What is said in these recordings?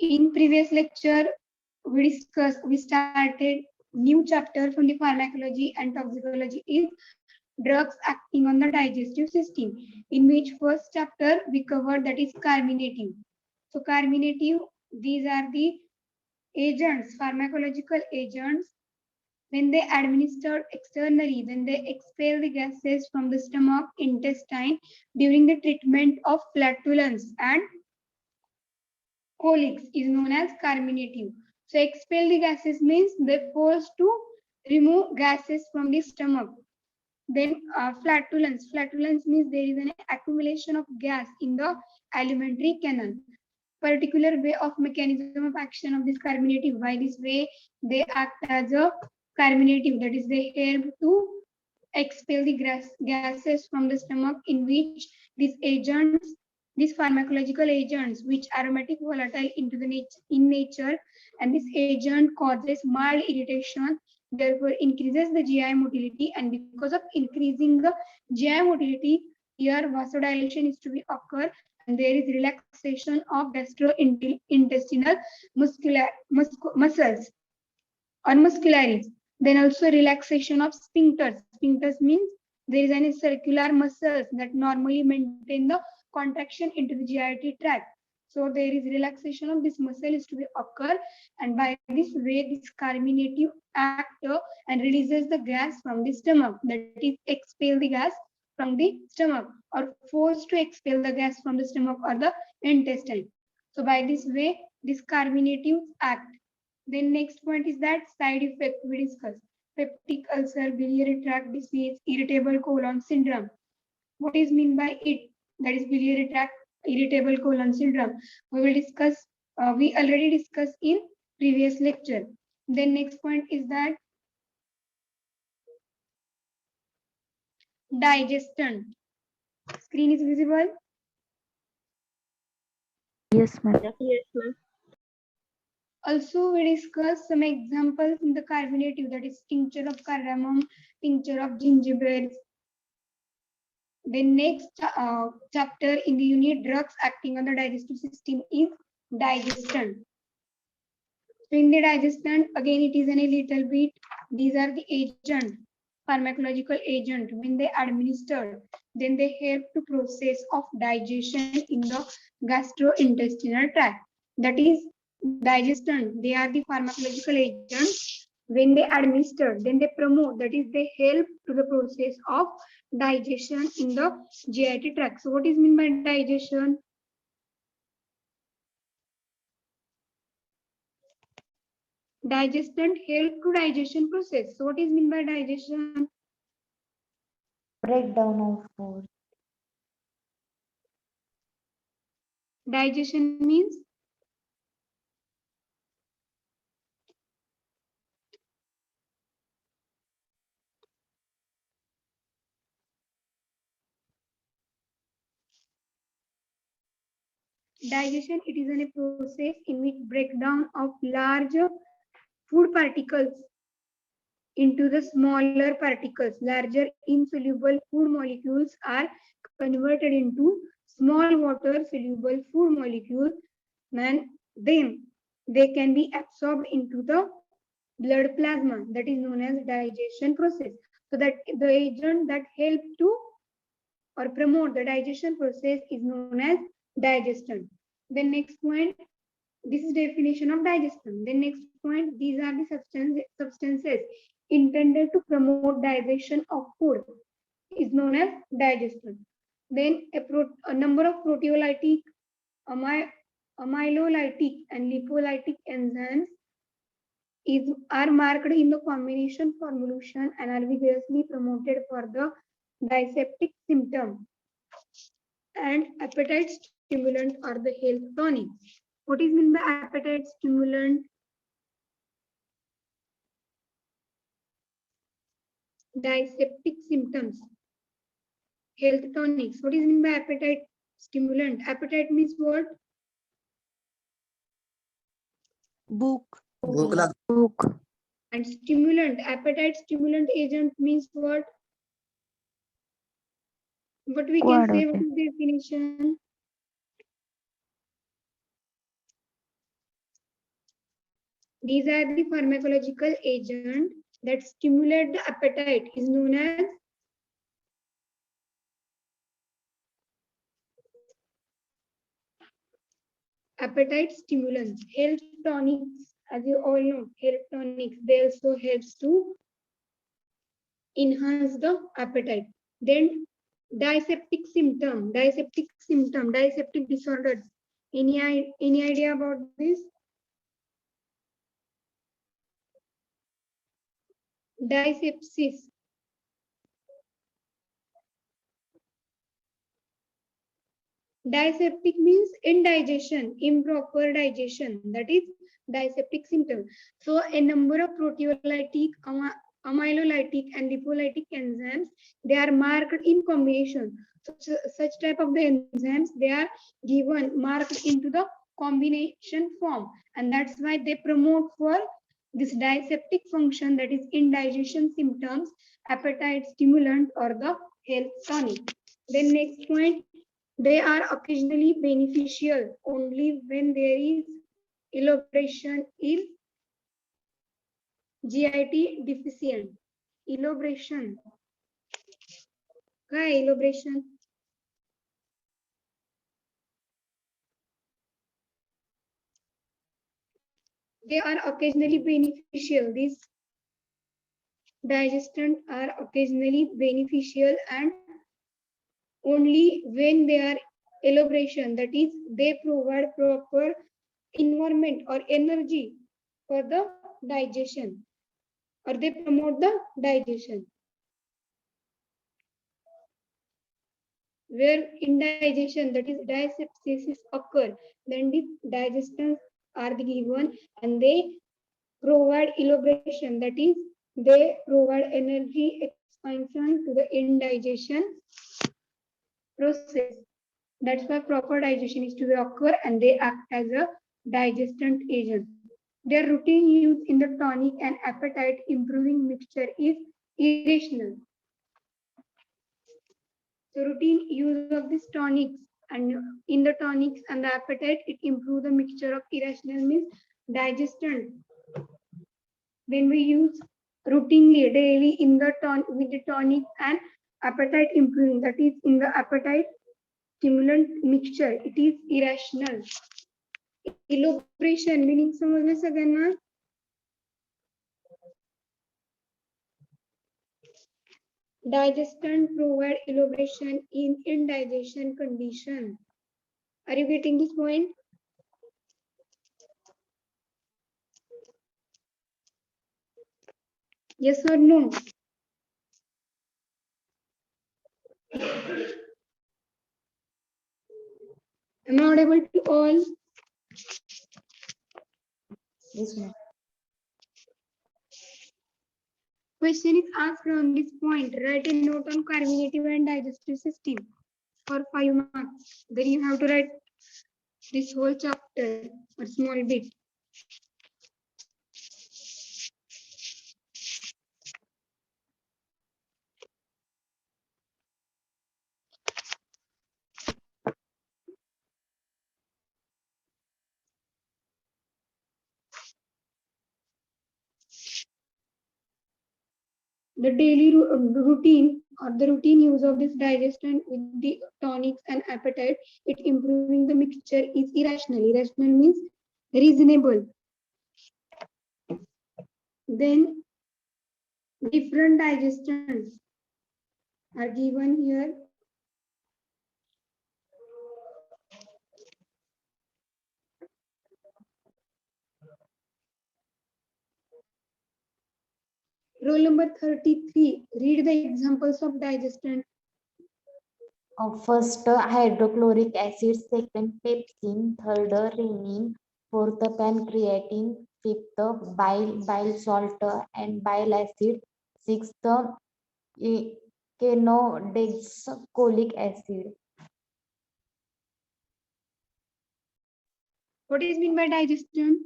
In previous lecture, we started new chapter from the pharmacology and toxicology is drugs acting on the digestive system, in which first chapter we covered, that is carminative. So carminative, these are the agents, pharmacological agents. When they administered externally, when they expel the gases from the stomach, intestine during the treatment of flatulence and colics is known as carminative. So expel the gases means they force to remove gases from the stomach. Then flatulence. Flatulence means there is an accumulation of gas in the alimentary canal. Particular way of mechanism of action of this carminative. By this way, they act as a carminative. That is, they help to expel the gases from the stomach, in which these agents, these pharmacological agents, which aromatic volatile into the in nature, and this agent causes mild irritation, therefore increases the GI motility, and because of increasing the GI motility, here vasodilation is to be occur, and there is relaxation of gastrointestinal muscles or muscularies. Then also relaxation of sphincters. Sphincters means there is any circular muscles that normally maintain the contraction into the GIT tract. So there is relaxation of this muscle is to be occur, and by this way this carminative act and releases the gas from the stomach, that is expel the gas from the stomach or forced to expel the gas from the stomach or the intestine. So by this way this carminative act. Then next point is that side effect we discuss. Peptic ulcer, biliary tract disease, irritable colon syndrome. What is mean by it? That is biliary tract irritable colon syndrome. We will discuss, we already discussed in previous lecture. Then next point is that digestant. Screen is visible? Yes, ma'am. Yes, ma'am. Also, we discuss some examples in the carbonative, that is tincture of cardamom, tincture of gingerbread. The next chapter in the unit drugs acting on the digestive system is digestant. So in the digestant, again it is a little bit, these are the agent, pharmacological agent. When they administered, then they help to process of digestion in the gastrointestinal tract. That is digestant, they are the pharmacological agents. When they administer, then they promote, that is they help to the process of digestion in the GIT tract. So what is meant by digestion? Digestant help to digestion process. So what is meant by digestion? Breakdown of food. Digestion means digestion, it is a process in which breakdown of large food particles into the smaller particles. Larger insoluble food molecules are converted into small water soluble food molecules, and then they can be absorbed into the blood plasma. That is known as digestion process. So that the agent that help to or promote the digestion process is known as digestant. Then next point, this is definition of digestion. Then next point, these are the substances intended to promote digestion of food is known as digestion. Then a number of proteolytic, amylolytic and lipolytic enzymes are marked in the combination formulation and are vigorously promoted for the dyspeptic symptom and appetite stimulant or the health tonic. What is meant by appetite stimulant? Dyspeptic symptoms, health tonics. What is meant by appetite stimulant? Appetite means what? Book. Book. And stimulant, appetite stimulant agent means what? What we can say, what is the definition? These are the pharmacological agent that stimulate the appetite is known as appetite stimulants. Health tonics, as you all know, health tonics, they also helps to enhance the appetite. Then diseptic disorders. Any idea about this? Disepsis. Diseptic means indigestion, improper digestion. That is diseptic symptom. So a number of proteolytic, amylolytic, and lipolytic enzymes, they are marked in combination. So such type of the enzymes, they are given marked into the combination form, and that's why they promote for this diseptic function, that is indigestion symptoms, appetite stimulant, or the health tonic. Then next point, they are occasionally beneficial only when there is elaboration in GIT deficient. Elaboration. What is elaboration? They are occasionally beneficial. These digestants are occasionally beneficial and only when they are elaboration, that is, they provide proper environment or energy for the digestion, or they promote the digestion. Where indigestion, that is disepsis occur, then the digestants are given and they provide elaboration, that is they provide energy expansion to the indigestion process. That's why proper digestion is to be occur and they act as a digestant agent. Their routine use in the tonic and appetite improving mixture is irrational. So routine use of these tonics, and in the tonics and the appetite, it improves the mixture of irrational means digestant. When we use routinely daily in the with the tonic and appetite improving, that is in the appetite stimulant mixture, it is irrational. Elaboration meaning समजलं सगळ्यांना? Digestant provide elaboration in indigestion condition. Are you getting this point? Yes or no? Am I audible to all? Yes, ma'am. Question is asked on this point. Write a note on carbonative and digestive system for 5 marks. Then you have to write this whole chapter or small bit. The daily routine or the routine use of this digestion with the tonics and appetite, it improving the mixture is irrational. Irrational means reasonable. Then different digestants are given here. Roll number 33. Read the examples of digestant. First, hydrochloric acid. Second, pepsin. Third, renin. Fourth, pancreatin. Fifth, bile salt and bile acid. Sixth, canodexcolic acid. What is mean by digestion?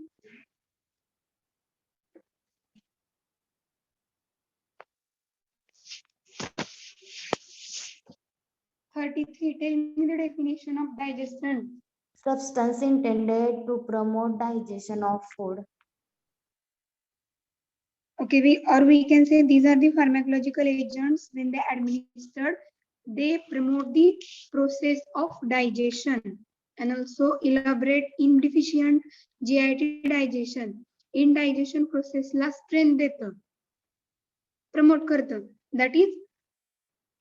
Tell me the definition of digestion. Substance intended to promote digestion of food. Okay, we can say these are the pharmacological agents. When they administered, they promote the process of digestion and also elaborate inefficient GIT digestion. Indigestion process La strength देतं, promote करतं. That is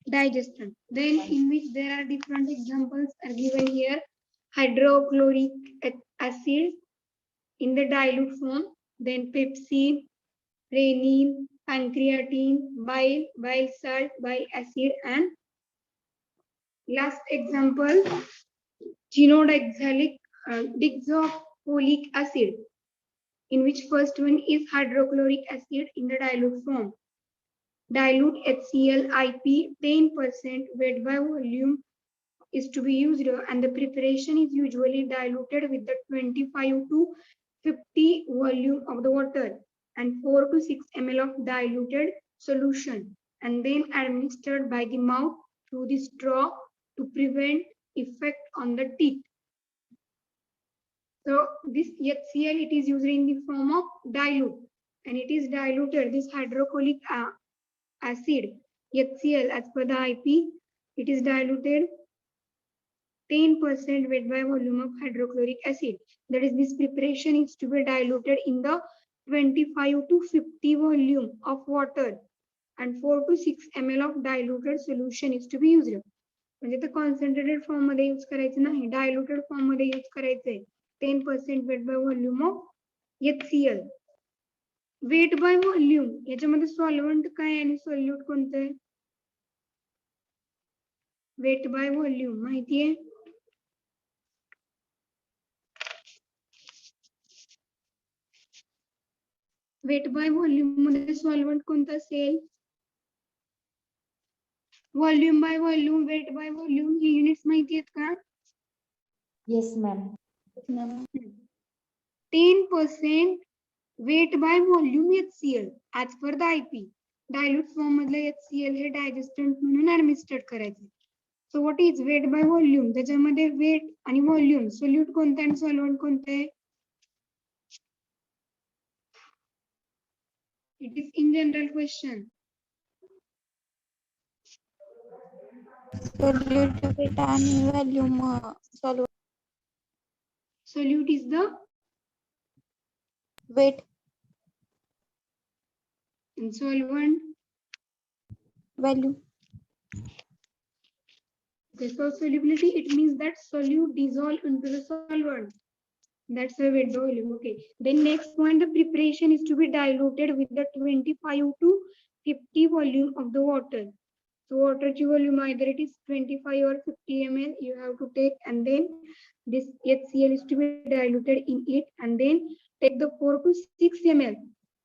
digestion. Then in which there are different examples are given here. Hydrochloric acid in the dilute form, then pepsin, renin, pancreatine, bile salt, bile acid, and last example, genodoxalic dixofolic acid, in which first one is hydrochloric acid in the dilute form. Dilute HCl IP 10% weight by volume is to be used, and the preparation is usually diluted with the 25 to 50 volume of the water and 4 to 6 ml of diluted solution, and then administered by the mouth through the straw to prevent effect on the teeth. So this HCl, it is used in the form of dilute, and it is diluted. This hydrochloric acid HCl, as per the IP, it is diluted 10% weight by volume of hydrochloric acid. That is, this preparation is to be diluted in the 25 to 50 volume of water and 4 to 6 ml of diluted solution is to be used. म्हणजे ते concentrated form मध्ये use करायचं नाही, diluted form मध्ये use करायचंय. 10% weight by volume of HCl. Weight by volume याच्यामध्ये solvent काय आणि सोल्यूट कोणतं आहे? वेट बाय व्हॉल्यूम माहितीये? वेट बाय व्हॉल्यूम मध्ये सॉल्व्हंट कोणतं असेल? Volume by volume, weight by volume he units माहिती आहेत का? Yes, ma'am. 10% weight by volume HCl as per the IP. Dilute form मधलं HCl हे डायजेस्टंट म्हणून ऍडमिनिस्ट्रेट करायचं. So what is weight by volume? त्याच्यामध्ये वेट आणि व्हॉल्यूम, सोल्यूट कोणतं आणि सॉल्व्हंट कोणते? It is in general question. Solute weight आणि volume solve Solute is the weight and solvent. value. Okay, so solubility, it means that solute dissolve into the solvent. That's the weight by volume. Okay. Then next point, the preparation is to be diluted with the 25 to 50 volume of the water. So water volume, either it is 25 or 50 ml you have to take, and then this HCl is to be diluted in it, and then take the 4 to 6 ml.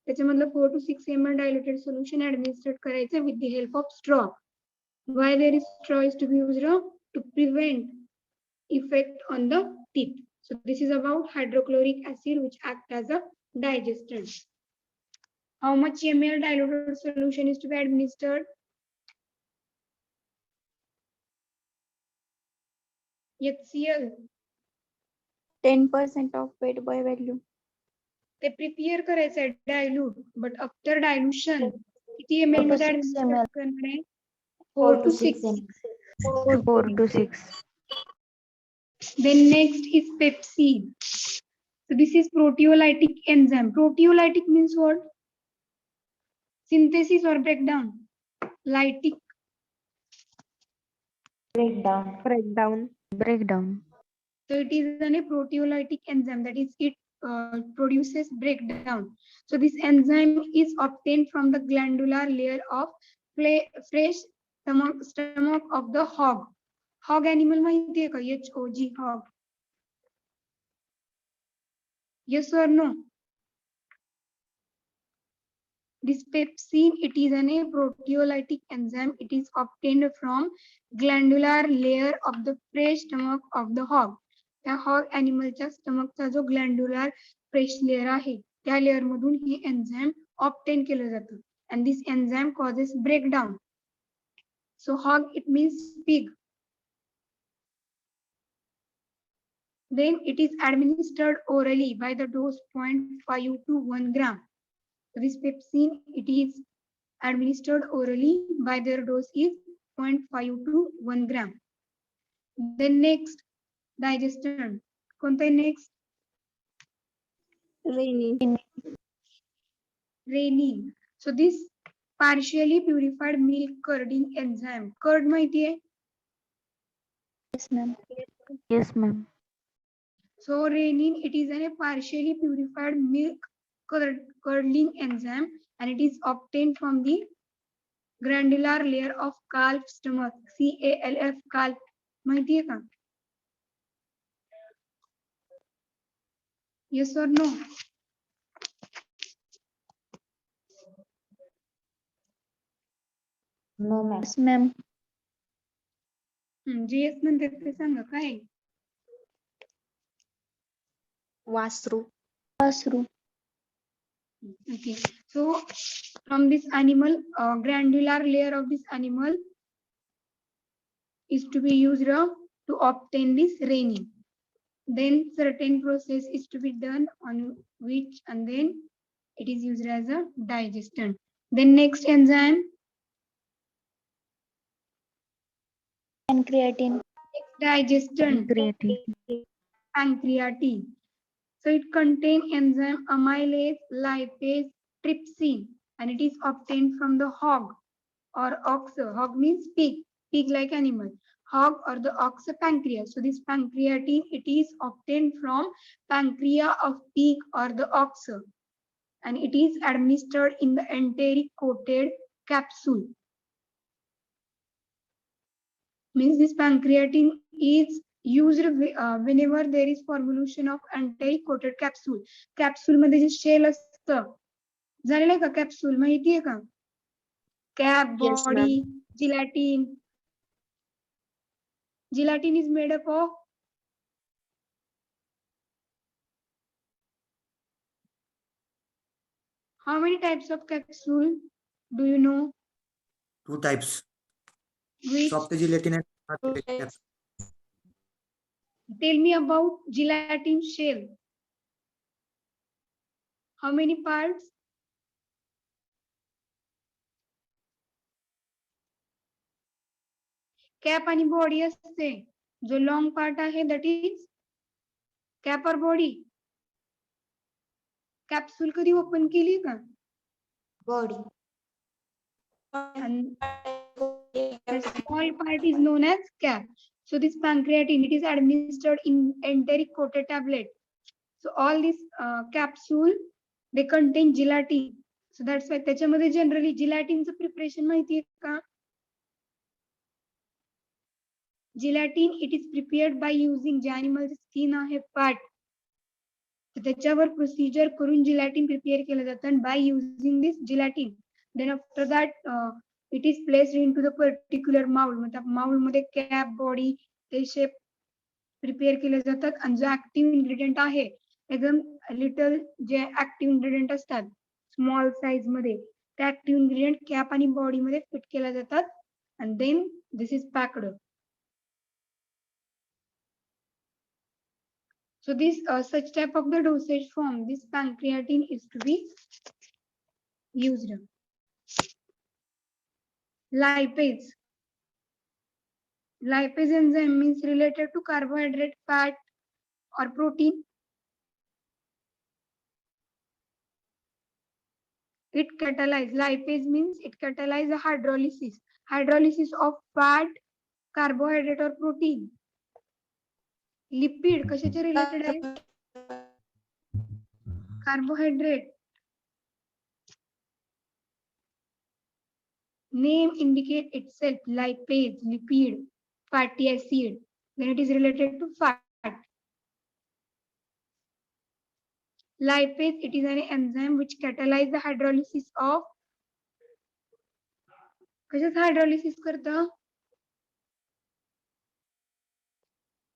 त्याच्यामधलं 4 to 6 ml diluted solution administered करायचं with the help of straw. Why there is straw is to be used? To prevent effect on the teeth. So this is about hydrochloric acid, which act as a digestant. How much ml diluted solution is to be administered? HCl. 10% of weight by volume. ते prepare करायचं आहे dilute, but after dilution किती ml 4 to मध्ये 6 ऍडमिनिस्टर ml. करणार आहे? 4 4 to to 6 6. ml. 4 to 6. Then next is pepsin. So this is proteolytic enzyme. Proteolytic means what? Synthesis or breakdown? Lytic. Breakdown. Breakdown. So it is a proteolytic enzyme, that is it produces breakdown. So this enzyme is obtained from the glandular layer of fresh stomach of the hog. Hog animal माहिती आहे का? HOG, hog. Yes or no? This pepsin, it is a proteolytic enzyme. It is obtained from glandular layer of the fresh stomach of the hog. त्या hog ॲनिमलच्या स्टमकचा जो ग्लँड्युलर fresh layer आहे त्या layer मधून हे enzyme obtain केलं जातं. And this enzyme causes breakdown. So hog, it means pig. Then it is administered orally by the dose 0.5 to 1 gram. So this pepsin, it is administered orally by their dose is 0.5 to 1 gram. Then next, digestion. कोणता आहे next? Renin. Renin. So this partially purified milk curding enzyme. Curd माहिती आहे? Yes, ma'am. Yes, ma'am. So renin, it is a partially purified milk curdling enzyme, and it is obtained from the granular layer of calf stomach. CALF, calf. माहिती आहे का? Yes or no? No, ma'am. Yes, ma'am. J yes म्हणते ते सांगा काय? Wasru. Wasru. Okay. So from this animal, granular layer of this animal is to be used to obtain this renin. Then certain process is to be done on which, and then it is used as a digestant. Then next enzyme, Pancreatin. digestant, Pancreatin. pancreatin. So it contains enzyme amylase, lipase, trypsin, and it is obtained from the hog or ox. Hog means pig, pig-like animal. Hog or the ox pancreas. So this pancreatin, it is obtained from pancreas of pig or the ox, and it is administered in the enteric coated capsule. Means this pancreatin is used whenever there is formulation of enteric coated capsule. Capsule मध्ये जे shell असतं, झालेलं आहे का capsule? माहिती आहे का? Cap, Yes, body, gelatin. Gelatin is made up of how many types of capsule? Do you know? 2 types. Which? Soft gelatin and hard gelatin. Tell me about gelatin shell. How many parts? Cap आणि body असते. जो long part आहे that is cap or body. Capsule कधी open केली का? Body. And the small part is known as cap. So this pancreatin, it is administered in enteric coated tablet. So all these capsule, they contain gelatin. So that's why त्याच्यामध्ये generally gelatinचं preparation माहिती आहे का? Gelatin, it is prepared by using J animal skin आहे fat. तर त्याच्यावर procedure करून gelatin prepare केलं जातं by using this gelatin. Then after that, it is placed into the particular mold. मतलब mold मध्ये cap, body, ते shape prepare केले जातात, आणि जो active ingredient आहे एकदम little जे active ingredient असतात small size मध्ये, ते active ingredient cap आणि body मध्ये fit केले जातात, and then this is packed. So this such type of the dosage form, this pancreatin is to be used. Lipase. Lipase enzyme means related to carbohydrate, fat, or protein. It catalyzes. Lipase means it catalyzes the hydrolysis. Hydrolysis of fat, carbohydrate, or protein. Lipid कशाचे related आहे? Carbohydrate. Name indicate itself, lipase, lipid, fatty acid. Then it is related to fat. Lipase, it is an enzyme which catalyzes the hydrolysis of. कशाचं hydrolysis करतं?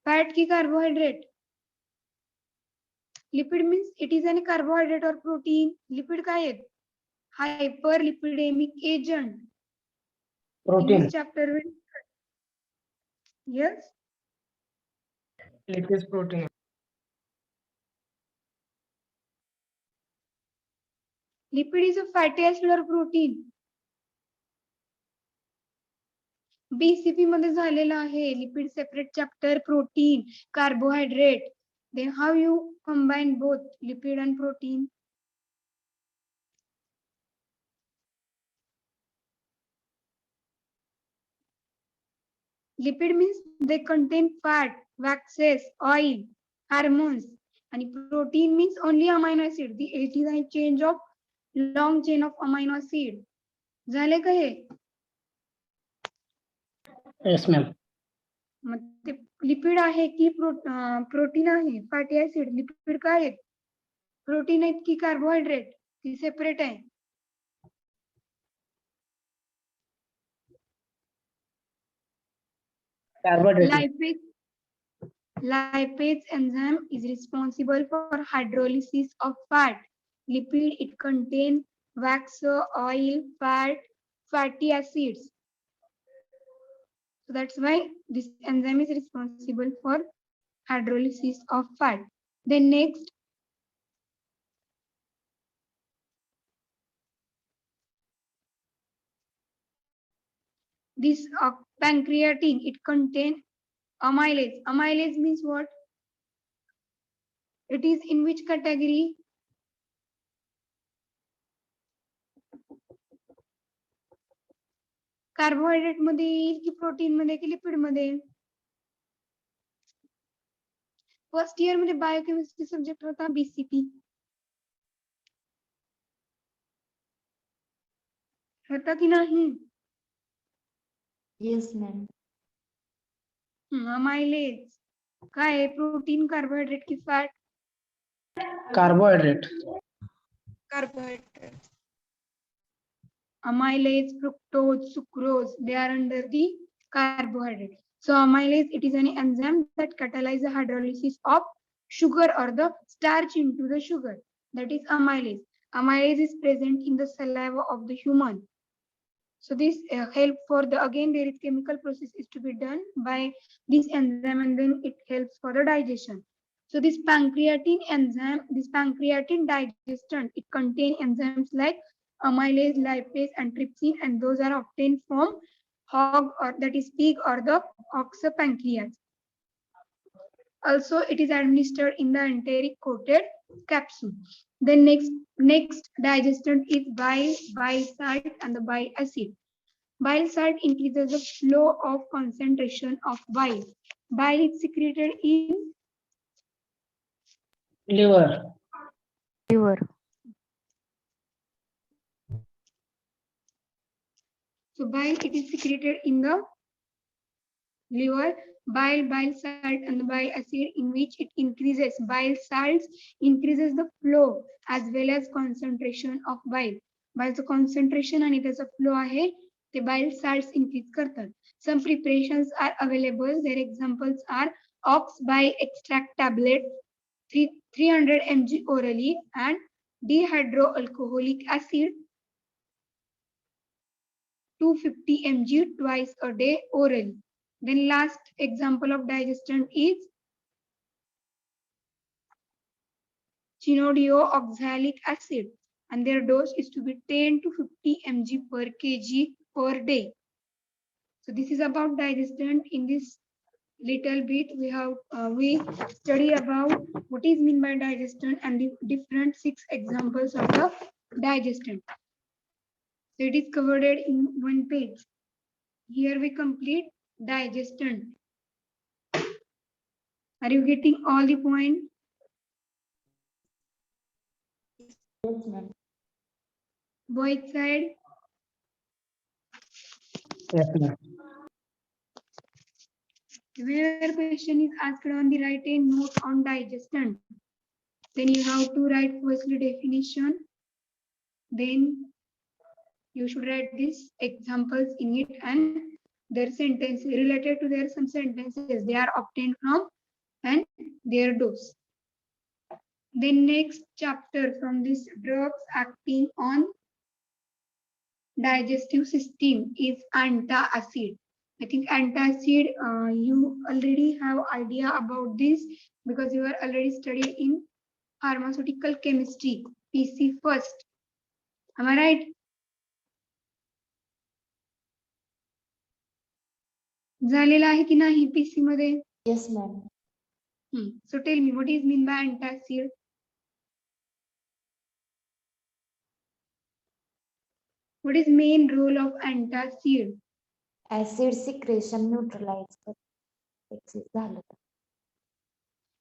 Fat की carbohydrate? Lipid means it is a carbohydrate or protein. Lipid काय आहेत? Hyperlipidemic agent. Protein. In this chapter, yes. Lipase protein. Lipid is a fatty acid or protein. BCP मध्ये झालेला आहे. Lipid separate chapter, protein, carbohydrate. Then how you combine both lipid and protein? Lipid means they contain fat, waxes, oil, hormones, and protein means only amino acid. It is a change of long chain of amino acid. झाले का हे? Yes, ma'am. मग ते lipid आहे की protein आहे? Fatty acid lipid काय आहेत? Protein आहेत की कार्बोहायड्रेट? ती सेपरेट आहे. Carbohydrate. Lipase enzyme is responsible for hydrolysis of fat. Lipid, it contains wax, oil, fat, fatty acids. So that's why this enzyme is responsible for hydrolysis of fat. Then next, this pancreatin, it contains amylase. Amylase means what? It is in which category? Carbohydrate मध्ये येईल की protein मध्ये की lipid मध्ये? First year मध्ये biochemistry subject होता BCP. होता की नाही? Yes, ma'am. अमायलेज काय आहे? प्रोटीन, कार्बोहायड्रेट की fat? Carbohydrate. Carbohydrate. Amylase, fructose, sucrose, they are under the carbohydrate. So amylase, it is an enzyme that catalyzes the hydrolysis of sugar or the starch into the sugar. That is amylase. Amylase is present in the saliva of the human. So this help for the, again there is chemical process is to be done by this enzyme and then it helps for the digestion. So this pancreatin enzyme, this pancreatin digestant, it contains enzymes like amylase, lipase, and trypsin, and those are obtained from hog or that is pig or the ox pancreas. Also, it is administered in the enteric coated capsule. Then next digestant is bile salt and the bile acid. Bile salt increases the flow of concentration of bile. Bile is secreted in Liver. so bile it is secreted in the liver. Bile salt and the bile acid in which it increases bile salts increases the flow as well as concentration of bile. Bileचं concentration आणि त्याचा flow आहे ते bile salts increase करतात. Some preparations are available. Their examples are ox bile extract tablet 300 mg orally and dihydroalcoholic acid 250 mg twice a day orally. Then last example of digestant is chinodioxalic acid and their dose is to be 10 to 50 mg per kg per day. So this is about digestant. In this little bit we have we study about what is meant by digestant and the different 6 examples of the digestant. So it is covered in one page. Here we complete digestant. Are you getting all the point? Yes, ma'am. Both side. Yes, ma'am. Whenever question is asked on the write a note on digestant, then you have to write firstly definition, then you should write these examples in it and their sentence related to their some sentences they are obtained from and their dose. The next chapter from this drugs acting on digestive system is antacid. I think antacid, you already have idea about this because you are already studied in pharmaceutical chemistry, PC first. Am I right? झालेला आहे की नाही PC मध्ये? Yes, ma'am. So tell me, what is mean by antacid? What is main role of antacid? Acid secretion neutralize excess झालं तर.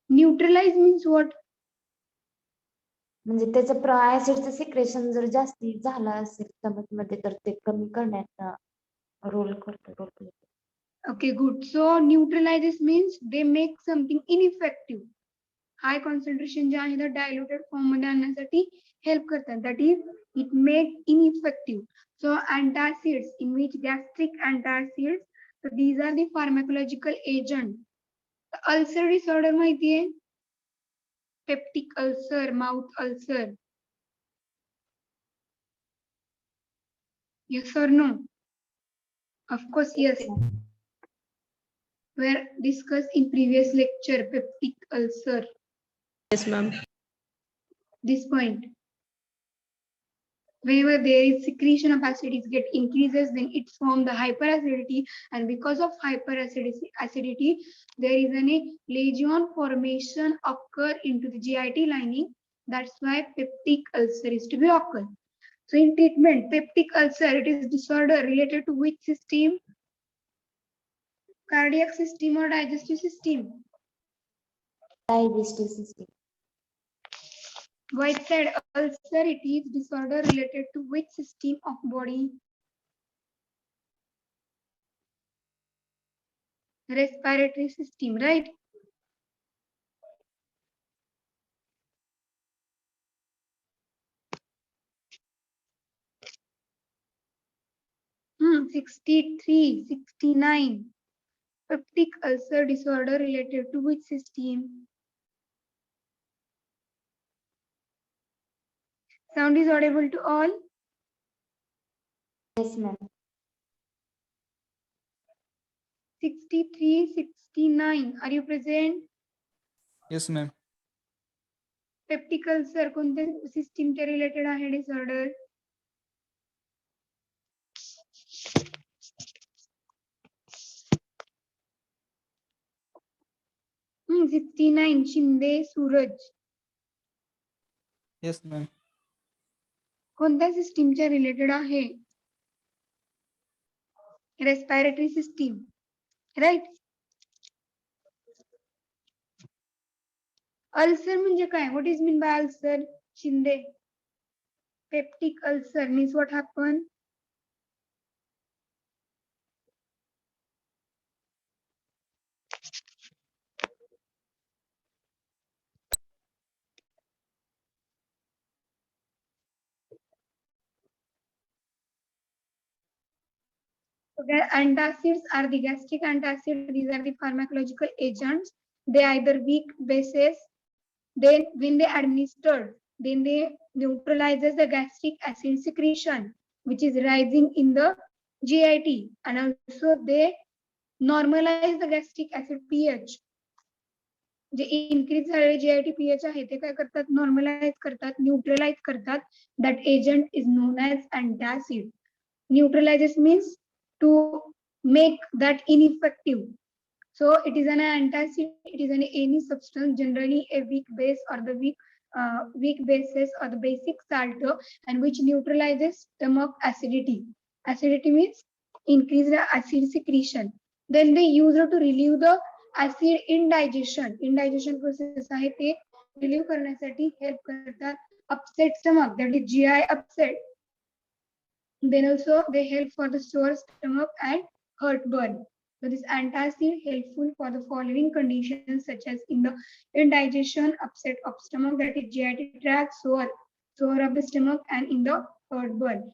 Neutralize means what? म्हणजे त्याचं ऍसिडचं secretion जर जास्ती झालं असेल stomach मध्ये तर ते कमी करण्याचा रोल करतो. Okay, good. So neutralizes means they make something ineffective. High concentration जे आहे ते diluted form मध्ये आणण्यासाठी help करतात. That is, it make ineffective. So antacids, in which gastric antacids, so these are the pharmacological agent. The ulcer disorder माहिती आहे? Peptic ulcer, mouth ulcer. Yes or no? Of course, yes. Were discussed in previous lecture, peptic ulcer. Yes, ma'am. This point. Whenever there is secretion of acids get increases, then it forms the hyperacidity, and because of hyperacidity, there is a lesion formation occur into the GIT lining. That's why peptic ulcer is to be occurred. So in treatment, peptic ulcer, it is disorder related to which system? Cardiac system or digestive system? Digestive system. White said ulcer, it is disorder related to which system of body? Respiratory system, right? Hmm, 63, 69. Peptic ulcer disorder related to which system? Sound is audible to all? Yes, ma'am. 63, 69. Are you present? Yes, ma'am. Peptic ulcer कोणत्या system चे related आहे disorder? Hmm, 69. Shinde सूरज. Yes, ma'am. कोणत्या system चे related आहे? Respiratory system. Right? Ulcer म्हणजे काय? What is mean by ulcer? Shinde. Peptic ulcer means what happened? So the antacids are the gastric antacid. These are the pharmacological agents. They either weak bases. Then when they administered, then they neutralizes the gastric acid secretion, which is rising in the GIT, and also they normalize the gastric acid pH. J increase झालेले GIT pH आहे ते काय करतात? Normalize करतात, neutralize करतात. That agent is known as antacid. Neutralizes means to make that ineffective. So it is an antacid. It is any substance, generally a weak base or the weak bases or the basic salt, and which neutralizes stomach acidity. Acidity means increase the acid secretion. Then they use it to relieve the acid indigestion. Indigestion process आहे ते relieve करण्यासाठी help करतात. Upset stomach, that is GI upset. Then also they help for the sore stomach and heartburn. So this antacid helpful for the following conditions such as in the indigestion, upset of stomach, that is GIT tract, sore of the stomach, and in the heartburn.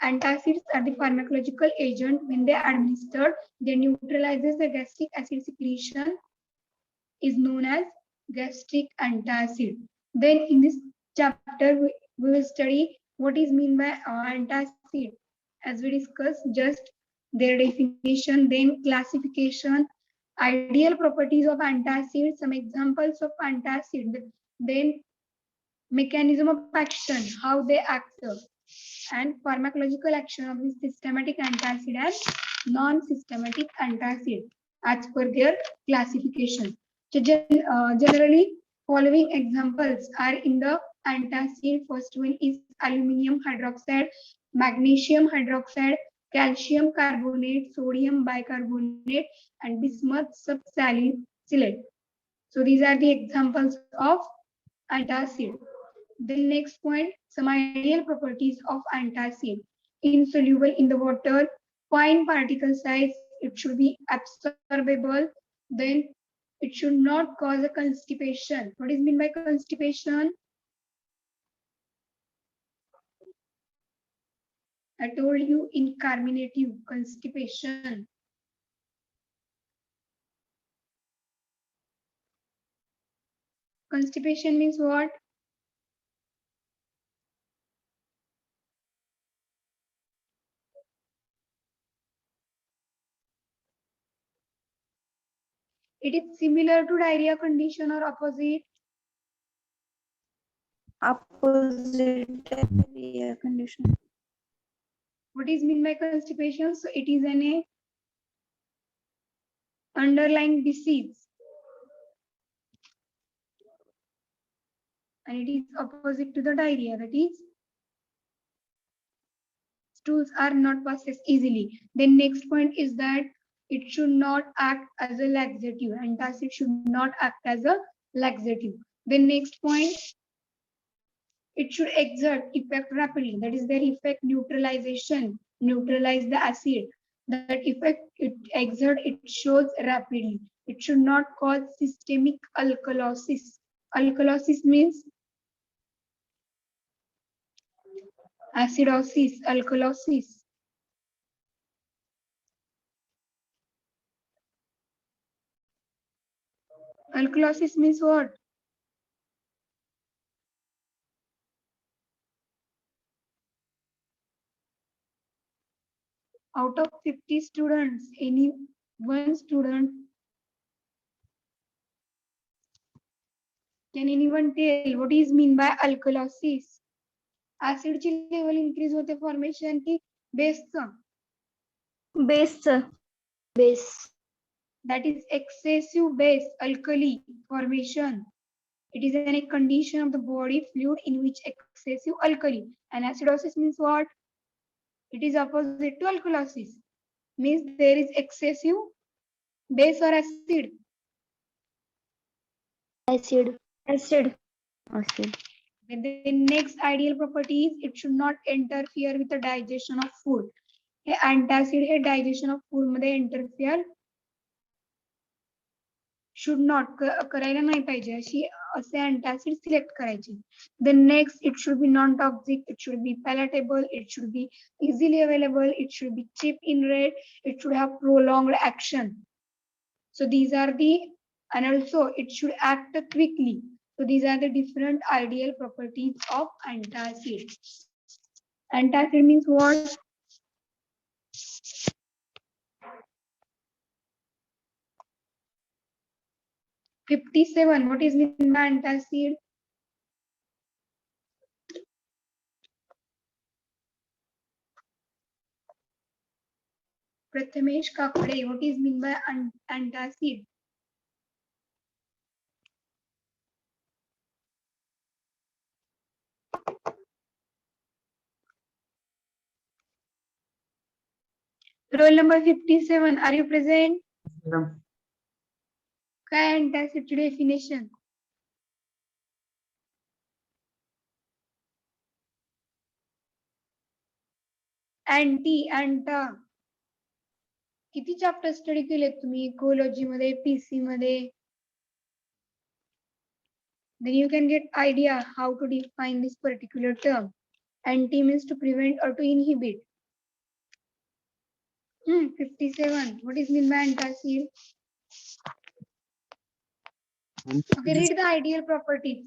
Antacids are the pharmacological agent. When they are administered, they neutralizes the gastric acid secretion, is known as gastric antacid. Then in this chapter, we will study what is mean by antacid. As we discussed, just their definition, then classification, ideal properties of antacid, some examples of antacid, then mechanism of action, how they act, And pharmacological action of this systematic antacid and non-systematic antacid as per their classification. So generally, following examples are in the antacid. First one is aluminum hydroxide, magnesium hydroxide, calcium carbonate, sodium bicarbonate, and bismuth subsalicylate. So these are the examples of antacid. The next point, some ideal properties of antacid. Insoluble in the water, fine particle size, it should be absorbable, then it should not cause a constipation. What is meant by constipation? I told you incarminative constipation. Constipation means what? It is similar to diarrhea condition or opposite? Opposite diarrhea condition. What is meant by constipation? So it is an underlying disease. And it is opposite to the diarrhea, that is stools are not processed easily. Then next point is that it should not act as a laxative. Antacid should not act as a laxative. Then next point, it should exert effect rapidly. That is their effect neutralization, neutralize the acid. That effect it exert, it shows rapidly. It should not cause systemic alkalosis. Alkalosis means acidosis, alkalosis. Alkalosis means what? Out of 50 students, any one student, can anyone tell what is mean by alkalosis? Acid ची level increase होते formation की base चा. Base. Base. That is excessive base alkali formation. It is a condition of the body fluid in which excessive alkali. And acidosis means what? It is opposite to alkalosis. Means there is excessive base or acid. Acid. Acid. Acid. The next ideal property is it should not interfere with the digestion of food. Hey antacid hey digestion of food मध्ये interfere should not करायला नाही पाहिजे अशी असे antacid select करायचे. The next, it should be non-toxic, it should be palatable, it should be easily available, it should be cheap in rate, it should have prolonged action. So these are the, and also it should act quickly. So these are the different ideal properties of antacid. Antacid means what? '57. What is meant by antacid? Prathamesh Kakade. What is meant by antacid? Roll number 57. Are you present? काय antacid definition? anta. किती chapter study केलेत तुम्ही ecology मध्ये PC मध्ये? Then you can get idea how to define this particular term. Anti means to prevent or to inhibit. 57. What is mean by antacid? Okay, read the ideal properties.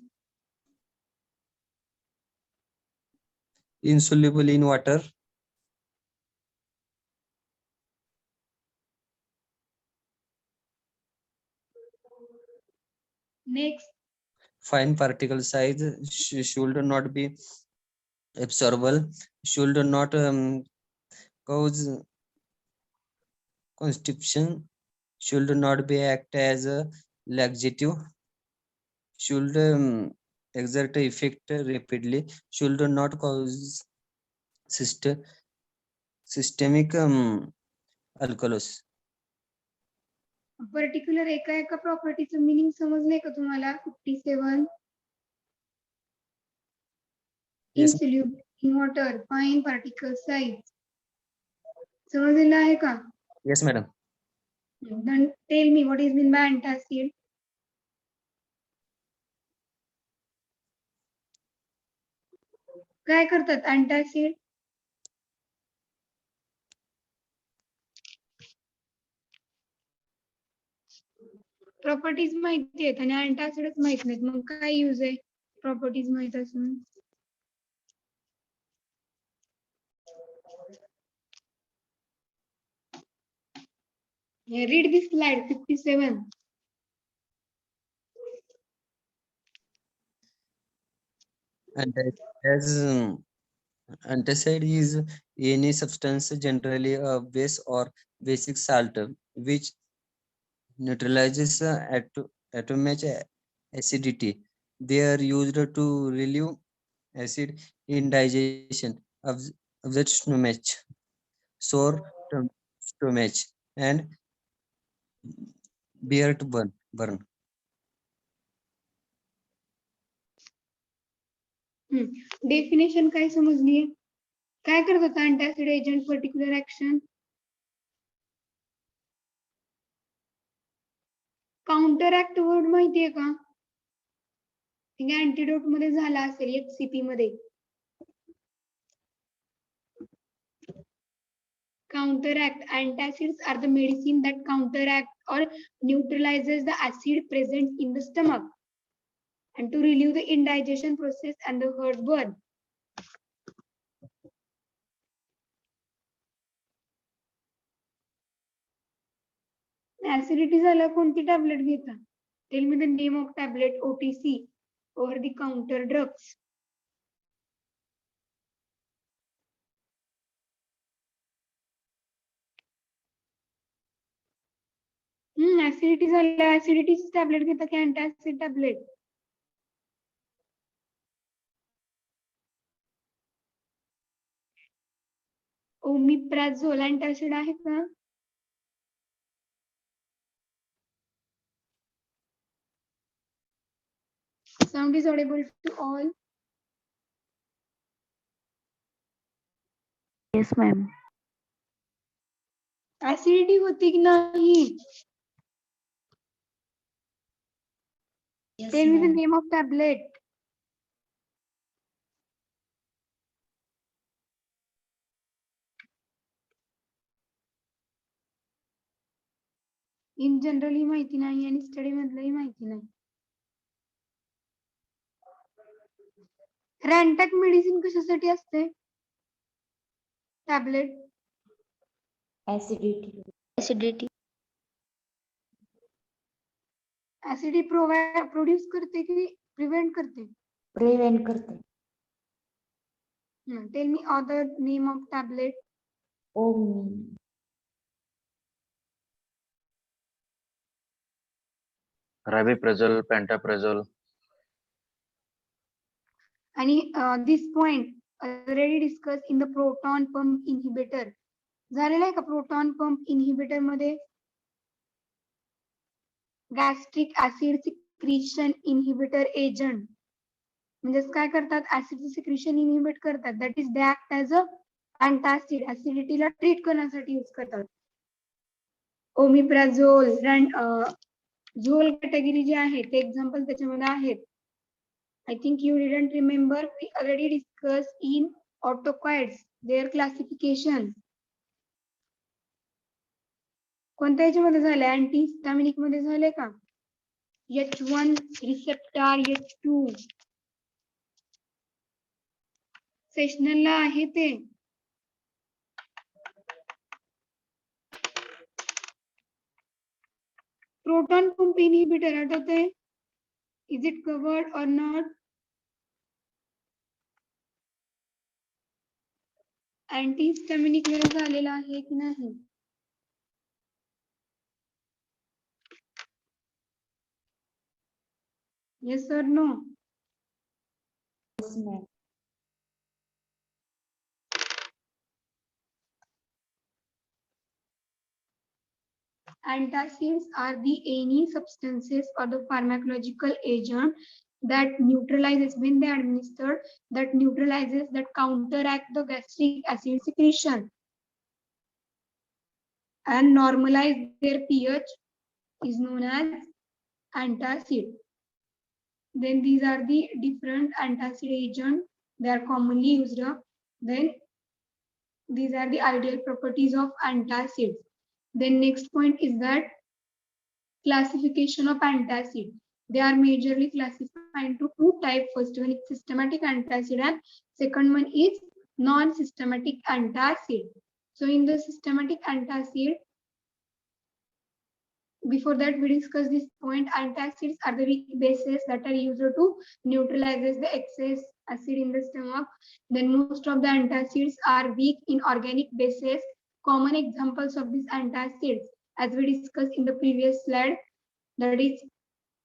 Insoluble in water. Next. Fine particle size should not be absorbable, should not cause constipation, should not be act as a laxative, should exert effect rapidly, should not cause systemic alkalosis. Particular एका प्रॉपर्टीचं meaning समजलंय का तुम्हाला? 57 Yes. insoluble in water, fine particle size. समजलेलं आहे का? Yes, madam. Then tell me what is meant by antacid. काय करतात antacid? Properties माहिती आहेत आणि अँटासिडच माहित नाहीत, मग काय यूज आहे प्रॉपर्टीज माहित असून? Read this slide 57. And as antacid is any substance, generally a base or basic salt, which neutralizes atomic acidity. They are used to relieve acid indigestion of the stomach, sore stomach, and beard burn. Definition काय समजली? काय करतात antacid agent particular action? Counteract word माहितीये का? Antidote मध्ये झाला असेल HCP मध्ये. Counteract. Antacids are the medicine that counteract or neutralizes the acid present in the stomach and to relieve the indigestion process and the heartburn. Acidity झालं कोणती tablet घेता? Tell me the name of tablet OTC, over the counter drugs. Acidity झाल्या ऍसिडिटीची tablet घेता की antacid tablet? ओमिप्राझोल antacid आहे का? Sound is audible to all. Yes, ma'am. Acidity होती की नाही? Yes, Tell me the ma'am. name of tablet. In generally माहिती नाही आणि स्टडी मधलंही माहिती नाही. रॅन्टॅक मेडिसिन कशासाठी असते? Tablet. Acidity. Acidity. Acidity produce करते की प्रिव्हेंट करते? Prevent करते. Tell me other name of tablet. Omni. Rabiprazole, pantoprazole. आणि this point already discuss in the proton pump inhibitor. झालेला आहे का प्रोटॉन पंप इनहिबिटर मध्ये? Gastric acid secretion inhibitor agent. म्हणजे काय करतात? ऍसिड सिक्रीशन इनहिबिट करतात. That is they act as a antacid. ऍसिडिटीला ट्रीट करण्यासाठी यूज करतात. ओमिप्राझोल, झोल कॅटेगरी जे आहे ते एक्झाम्पल त्याच्यामध्ये आहेत. I think you didn't remember, we already discussed in autocoids, their classification. कोणत्या याच्यामध्ये झाले? अँटीहिस्टामिनिक मध्ये झाले का? H1 रिसेप्टर, H2 सेशनलला आहे ते. प्रोटॉन पंप इनहिबिटर आठवते? Is it covered or not? Antihistaminic वेळ झालेला आहे की नाही? Yes sir no? Yes, ma'am. Antacids are the any substances or the pharmacological agent that neutralizes when they are administered, that neutralizes, that counteract the gastric acid secretion and normalize their pH is known as antacid. Then these are the different antacid agents they are commonly used. Then these are the ideal properties of antacids. Then next point is that classification of antacid. They are majorly classified into two types. First one is systematic antacid and second one is non-systematic antacid. So in the systematic antacid, before that we discussed this point, antacids are the weak bases that are used to neutralize the excess acid in the stomach. Then most of the antacids are weak in organic bases. Common examples of these antacids, as we discussed in the previous slide, that is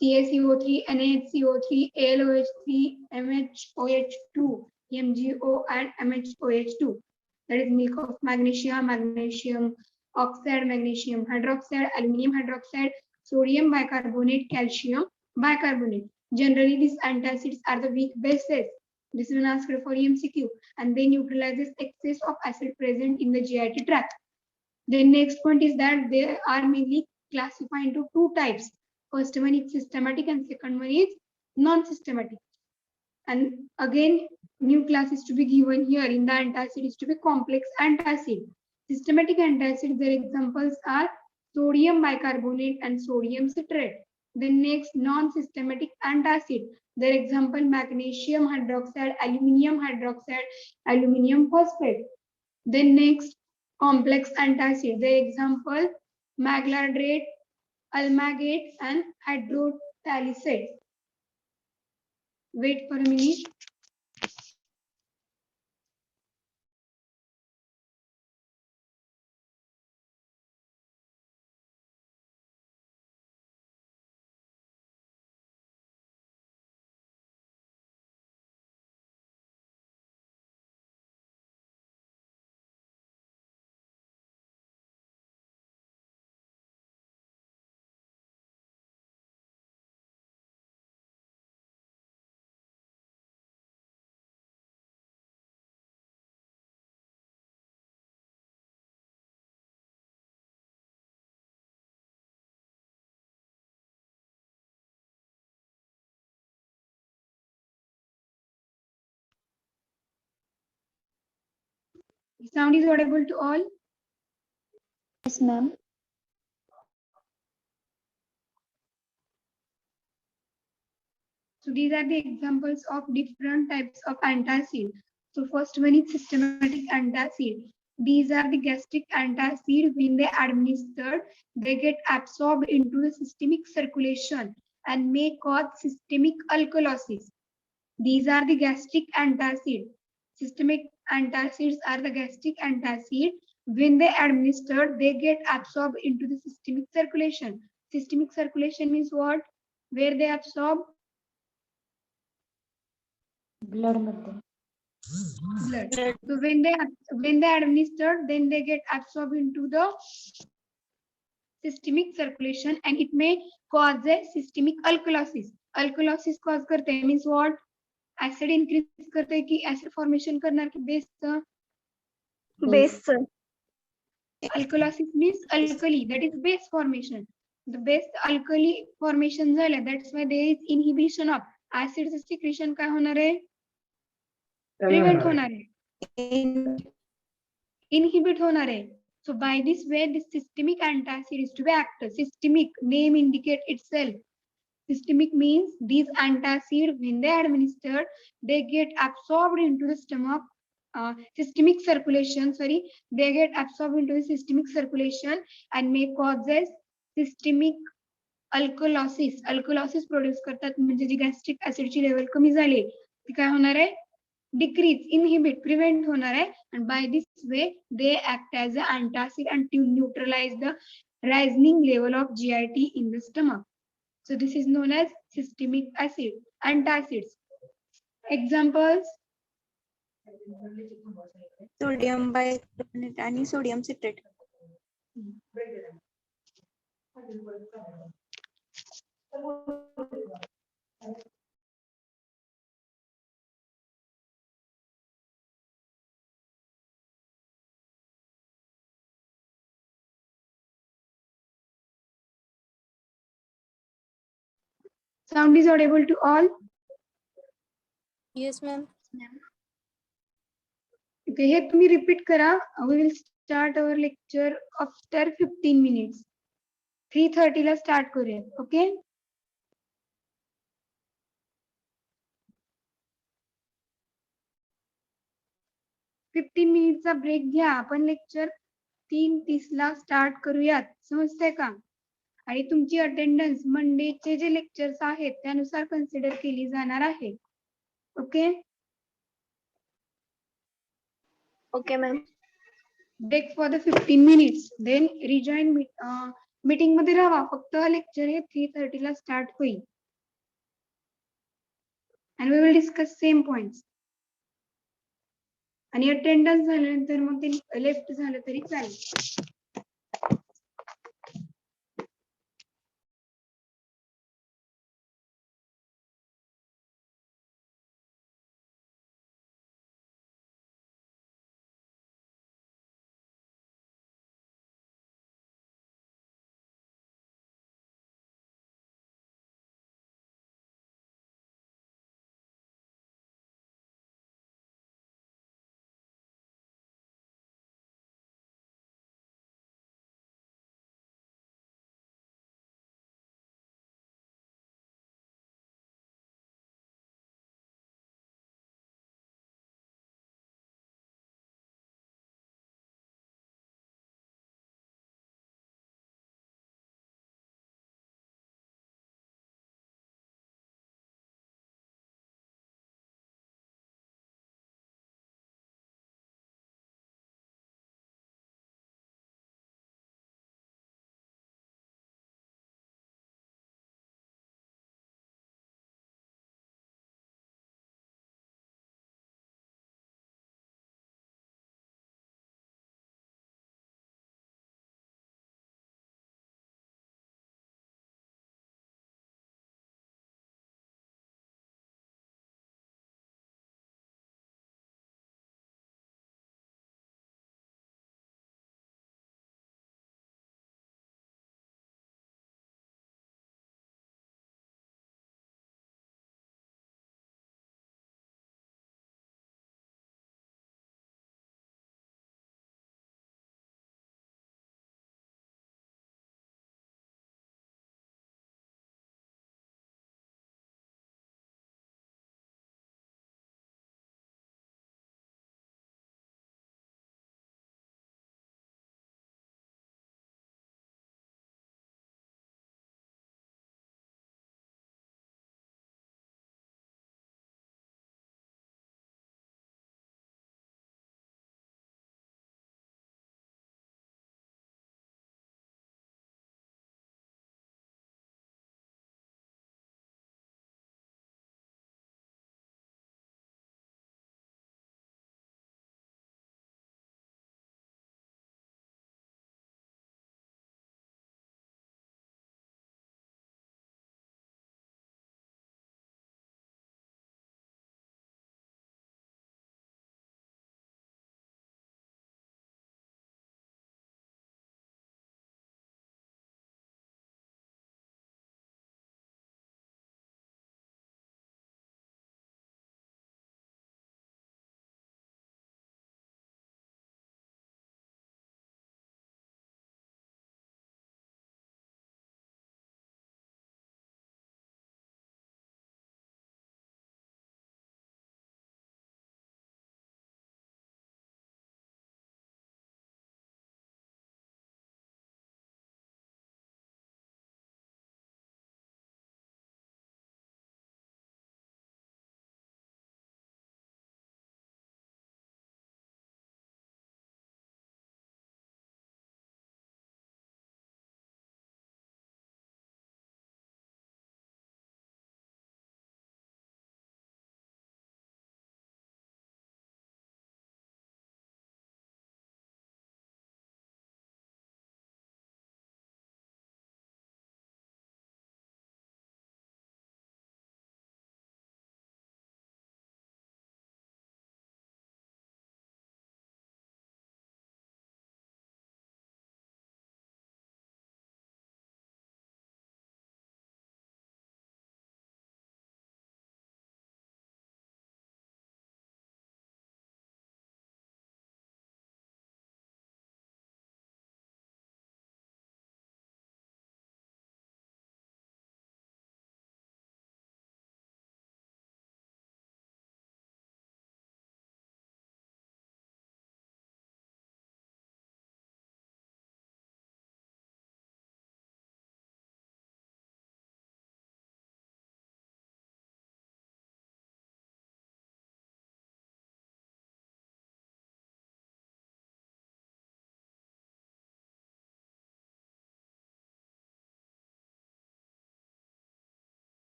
CaCO3, NaHCO3, AlOH3, MHOH2, MgO and MHOH2. That is milk of magnesia, magnesium oxide, magnesium hydroxide, aluminum hydroxide, sodium bicarbonate, calcium bicarbonate. Generally, these antacids are the weak bases. This is asked for MCQ, and they neutralizes excess of acid present in the GIT tract. The next point is that they are mainly classified into two types. First one is systematic and second one is non-systematic. And again, new class is to be given here in the antacid is to be complex antacid. Systematic antacid, their examples are sodium bicarbonate and sodium citrate. The next non-systematic antacid, their example magnesium hydroxide, aluminum phosphate. Then next complex antacid, their example magladrate, almagate and hydrothalysate. Wait for a minute. Sound is audible to all? Yes, ma'am. So these are the examples of different types of antacid. So first one is systematic antacid. These are the gastric antacid. When they are administered, they get absorbed into the systemic circulation and may cause systemic alkalosis. These are the gastric antacid. Systemic antacids are the gastric antacid. When they are administered, they get absorbed into the systemic circulation. Systemic circulation means what? Where they absorb? Blood मध्ये. Blood. So when they are administered, then they get absorbed into the systemic circulation and it may cause a systemic alkalosis. Alkalosis cause करते means what? Acid increase करते कि acid formation करणार की base चं? Base, sir. Alkalosis means alkali, that is base formation. The base alkali formation झालं, that's why there is inhibition of acid secretion. काय होणार आहे? Prevent होणार आहे. Inhibit होणार आहे. So by this way, this systemic antacid is to be active. Systemic name indicate itself. Systemic means these antacid, when they are administered, they get absorbed into the stomach. Systemic circulation, they get absorbed into the systemic circulation and may causes systemic alkalosis. Alkalosis produce करतात म्हणजे जी gastric acid ची level कमी झाली ती काय होणार आहे? Decrease inhibit prevent होणार आहे and by this way they act as an antacid and to neutralize the rising level of GIT in the stomach. So this is known as systemic acid antacids. Examples: sodium bicarbonate आणि sodium citrate. sound is audible to all? Yes, ma'am. Okay, हे तुम्ही repeat करा. We will start our lecture after 15 minutes. 3:30 La start करूया. Okay? Fifteen मिनिटचा break घ्या. आपण lecture 3:30 ला start करूयात. समजतंय का? आणि तुमची अटेंडन्स मंडेचे जे लेक्चर्स आहेत त्यानुसार कन्सिडर केली जाणार आहे. Okay? Okay, ma'am. Break for the 15 minutes. Then rejoin meeting मध्ये राहा. फक्त लेक्चर हे 3:30 ला स्टार्ट होईल. and we will discuss same points. आणि अटेंडन्स झाल्यानंतर मग ते लेफ्ट झालं तरी चालेल.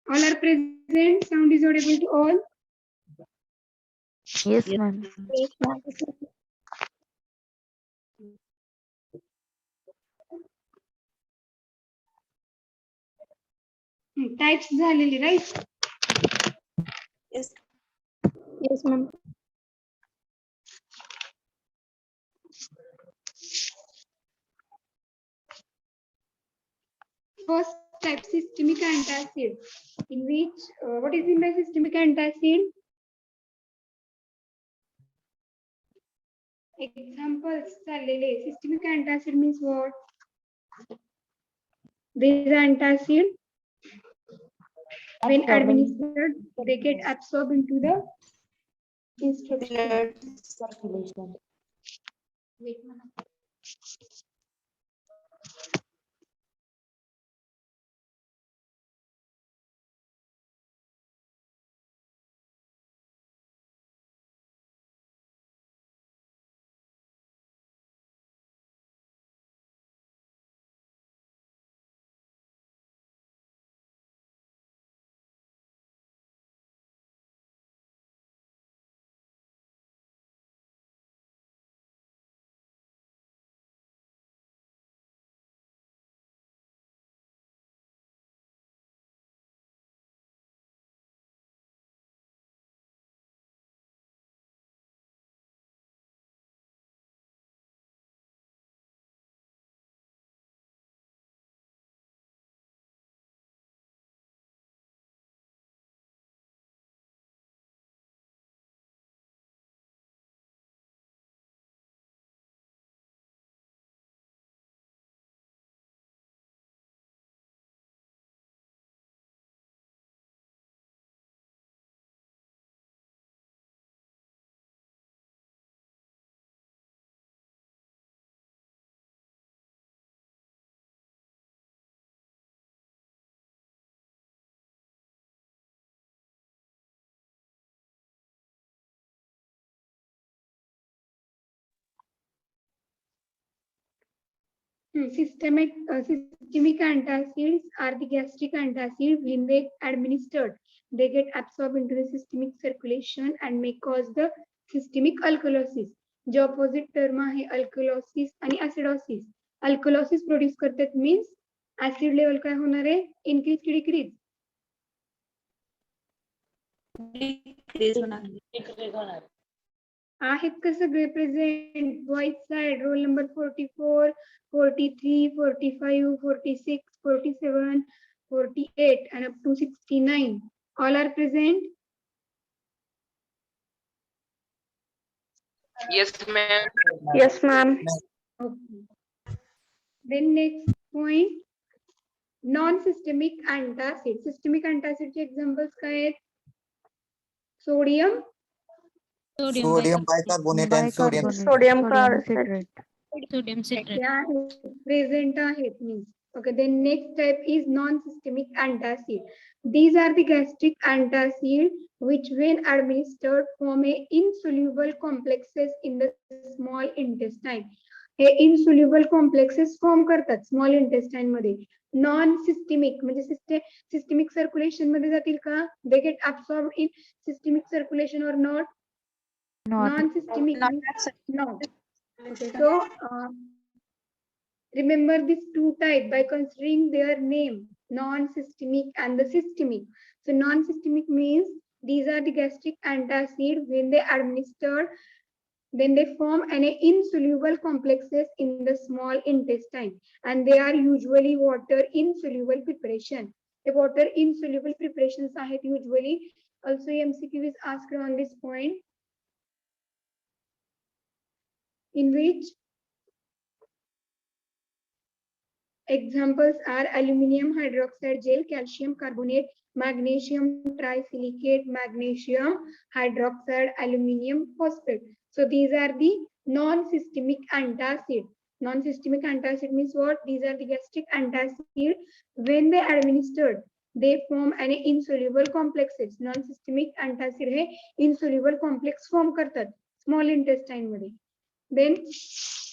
All are present. Sound is audible to all. Yes, ma'am. Types झालेली right. Yes. Yes, ma'am. First type, systemic antacid, in which what is meant by systemic antacid? Examples चाललेले. Systemic antacid means what? This antacid, when administered, they get absorbed into the Blood. Circulation. Wait, systemic antacids are the gastric antacid. When they administered, they get absorbed into the systemic circulation and may cause the systemic alkalosis. जो opposite term आहे alkalosis आणि acidosis. Alkalosis produce करतात means acid level काय होणार आहे? Increase की decrease? Decrease होणार. आहेत का सगळे present? Boys side roll number 44, 43, 45, 46, 47, 48 and up to 69. All are present? Yes, ma'am. Yes, ma'am. Okay. Then next point, non-systemic antacid. Systemic antacid चे examples काय आहेत? Sodium, Sodium bicarbonate and sodium. Sodium chloride. yeah, present आहेत means. Okay, then next type is non-systemic antacid. These are the gastric antacid which when administered form a insoluble complexes in the small intestine. Hey insoluble complexes form करतात small intestine मध्ये. Non-systemic म्हणजे systemic circulation मध्ये जातील का? They get absorbed in systemic circulation or not? Non-systemic means not. Okay, so remember these two types by considering their name, non-systemic and the systemic. So non-systemic means these are the gastric antacid. When they administered, then they form an insoluble complexes in the small intestine and they are usually water insoluble preparation. The water insoluble preparations are usually. Also MCQ is asked on this point, in which examples are aluminum hydroxide gel, calcium carbonate, magnesium trisilicate, magnesium hydroxide, aluminum phosphate. So these are the non-systemic antacid. Non-systemic antacid means what? These are the gastric antacid. When they administered, they form an insoluble complexes. Non-systemic antacid है insoluble complex form करतात small intestine मध्ये. Then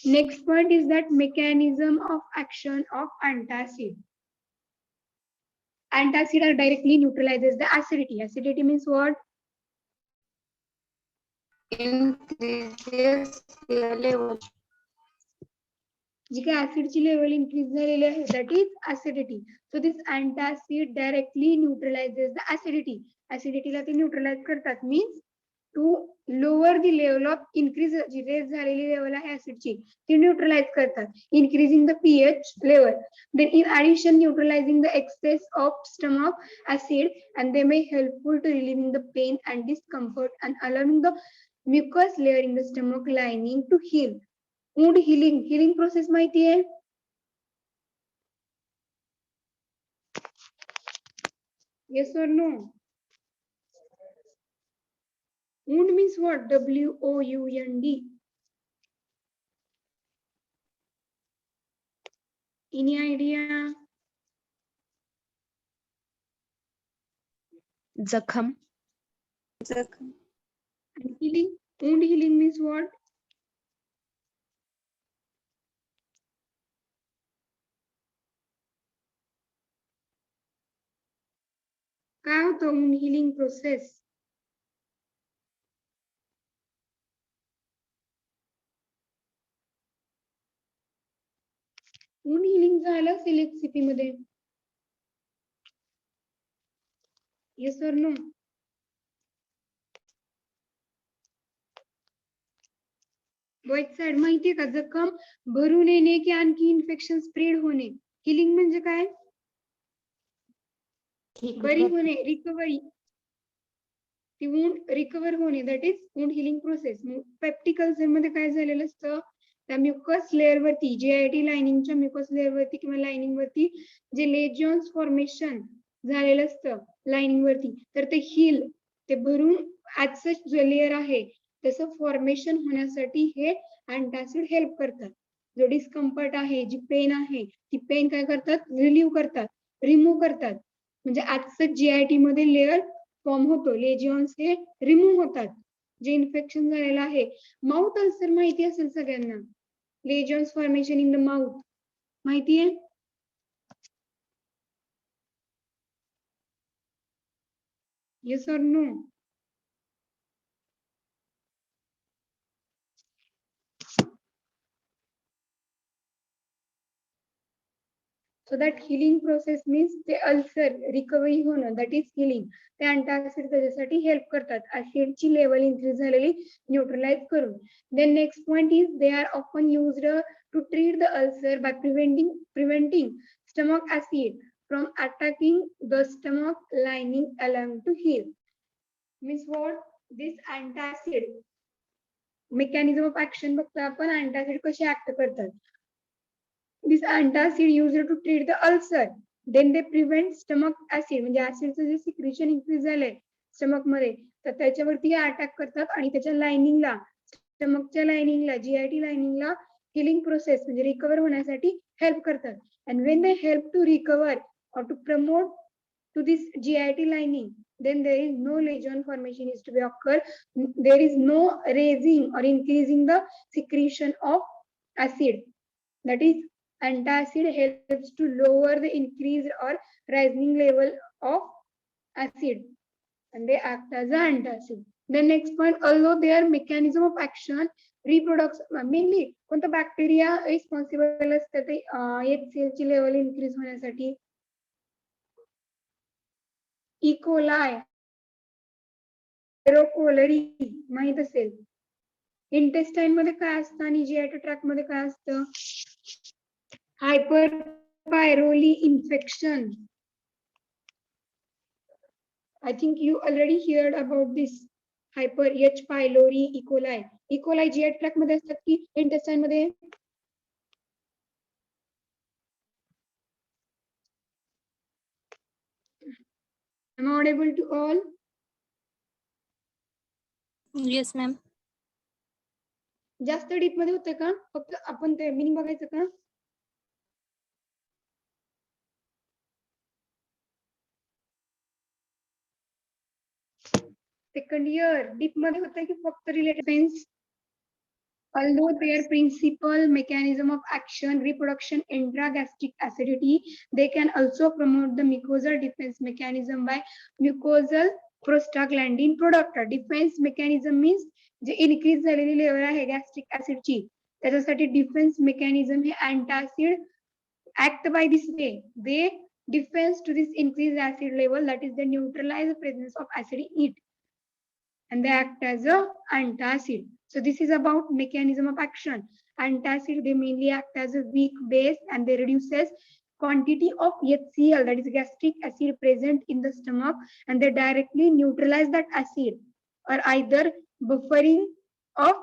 next point is that mechanism of action of antacid. Antacid are directly neutralizes the acidity. Acidity means what? Increases the level. जी काय ऍसिडची level increase झालेली आहे that is acidity. So this antacid directly neutralizes the acidity. ऍसिडिटीला ते neutralize करतात means to lower the level of increase जी raise झालेली level आहे ऍसिडची ती न्यूट्रलाइज करतात increasing the pH level. Then in addition neutralizing the excess of stomach acid and they may helpful to relieving the pain and discomfort and allowing the mucus layer in the stomach lining to heal. Wound healing process माहिती आहे? Yes or no? Wound means what? WOUND. Any idea? जखम. जखम. And healing? Wound healing means what? काय होतं wound healing process? wound healing झालं select मध्ये. Yes or no? White side माहितीये का? जखम भरून येणे की आणखी इन्फेक्शन स्प्रेड होणे. हिलिंग म्हणजे काय? बरी होणे, रिकव्हरी. ती वुंड रिकव्हर होणे that is wound healing process. Peptic ulcer मध्ये काय झालेलं असतं? त्या म्युकस लेअर वरती जीआयटी लाइनिंगच्या म्युकस लेअर वरती किंवा लाइनिंग वरती जे लेजन्स फॉर्मेशन झालेलं असतं लाइनिंग वरती तर ते हील ते भरून ऍज सच जो लेअर आहे तसं फॉर्मेशन होण्यासाठी हे अँटासिड हेल्प करतात. जो डिस्कम्फर्ट आहे जी पेन आहे ती पेन काय करतात? रिलीव्ह करतात, रिमूव्ह करतात. म्हणजे ऍज सच जीआयटी मध्ये लेअर फॉर्म होतो, लेजियन्स हे रिमूव्ह होतात. जे इन्फेक्शन झालेलं आहे. माउथ अल्सर माहिती असेल सगळ्यांना. Lesions formation in the mouth माहिती आहे? Yes or no? So that healing process means ते अल्सर रिकव्हरी होणं दॅट इज हिलिंग. ते अँटासिड त्याच्यासाठी हेल्प करतात ऍसिडची लेवल इन्क्रीज झालेली न्यूट्रलाइज करून. Then next point is they are often used to treat the ulcer by preventing stomach acid from attacking the stomach lining allowing to heal. Means what? This antacid mechanism of action बघतो आपण antacid कसे act करतात. This antacid used to treat the ulcer. Then they prevent stomach acid म्हणजे ऍसिडचं जे secretion increase झालंय stomach मध्ये तर त्याच्यावरती attack करतात आणि त्याच्या लाइनिंगला स्टमकच्या लाइनिंगला जीआयटी लाइनिंगला हिलिंग प्रोसेस म्हणजे रिकव्हर होण्यासाठी हेल्प करतात. And when they help to recover or to promote to this GIT lining, then there is no lesion formation is to be occur. There is no raising or increasing the secretion of acid. That is, antacid helps to lower the increased or rising level of acid, and they act as an antacid. The next point, although their mechanism of action reproduction mainly कोणता bacteria responsible असते ते HCl ची level increase होण्यासाठी? E. coli, cholerae माहित असेल. Intestine मध्ये काय असतं आणि जीआयटी ट्रॅक्ट मध्ये काय असतं? Hyper pylori infection. I think you already heard about this hyper H pylori E. coli. E. coli GI tract मध्ये असतात की इंटेस्टाइन मध्ये? Am I audible to all? Yes, ma'am. जास्त डीप मध्ये होते का? फक्त आपण ते मीनिंग बघायचं का? सेकंड इयर डीप मध्ये होते की फक्त related pains? Although their principal mechanism of action, reproduction, intragastric acidity, they can also promote the mucosal defense mechanism by mucosal prostaglandin product. Defense mechanism means जे इनक्रीज झालेली level आहे gastric ऍसिडची त्याच्यासाठी defence mechanism हे antacid act by this way. They defense to this increased acid level, that is they neutralize the presence of acid in it and they act as a antacid. So this is about mechanism of action. Antacid, they mainly act as a weak base and they reduces quantity of HCl, that is gastric acid present in the stomach, and they directly neutralize that acid or either buffering of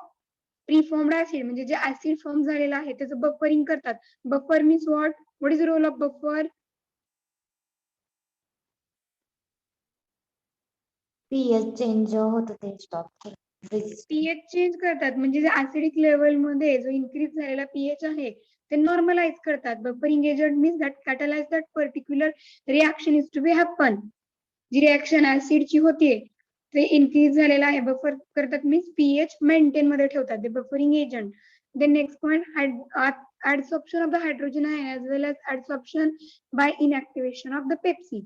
preformed acid म्हणजे जे acid form झालेला आहे त्याचं buffering करतात. Buffer means what is role of buffer? PH change होतं ते stop pH change करतात म्हणजे जे ऍसिडिक लेवल मध्ये जो इन्क्रीज झालेला पीएच आहे ते नॉर्मलाइज करतात. Buffering agent means that catalyse that particular reaction is to be happen. जी रिएक्शन ऍसिडची होतीये ते इन्क्रीज झालेला आहे बफर करतात मीन्स पीएच मेंटेन मध्ये ठेवतात ते buffering agent. Then next point, adsorption of the hydrogen ion as well as adsorption by inactivation of the Pepsi.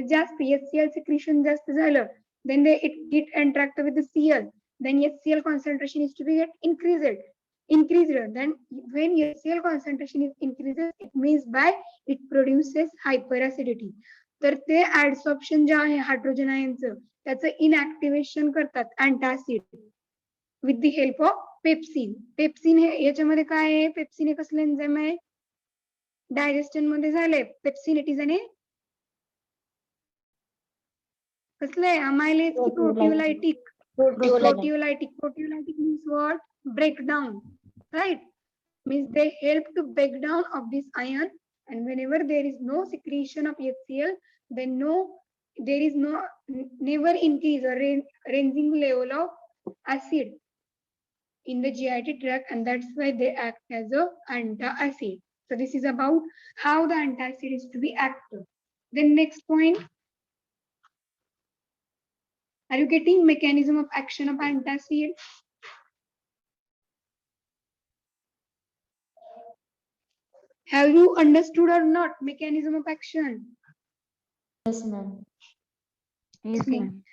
जास्त HCl secretion जास्त झालं, then it interact with the Cl, then HCl concentration is to be get increased. Then when HCl concentration is increases, it means by it produces hyperacidity. तर ते adsorption जे आहे hydrogen आयनचं त्याचं inactivation करतात antacid with the help of pepsin. Pepsin हे याच्यामध्ये काय आहे? Pepsin हे कसलं एन्झाइम आहे? डायजेस्टन मध्ये झाले. पेप्सिन इट इज अन कसलं आहे? अमायलेज की प्रोटिओलायटिक? Proteolytic means what? Breakdown, right? Means they help to break down of this ion, and whenever there is no secretion of HCl, then there is never increase or raising level of acid in the GIT tract, and that's why they act as a antacid. So this is about how the antacid is to be active. Then next point, are you getting mechanism of action of antacid? Have you understood or not mechanism of action? Yes, ma'am. Yes, ma'am.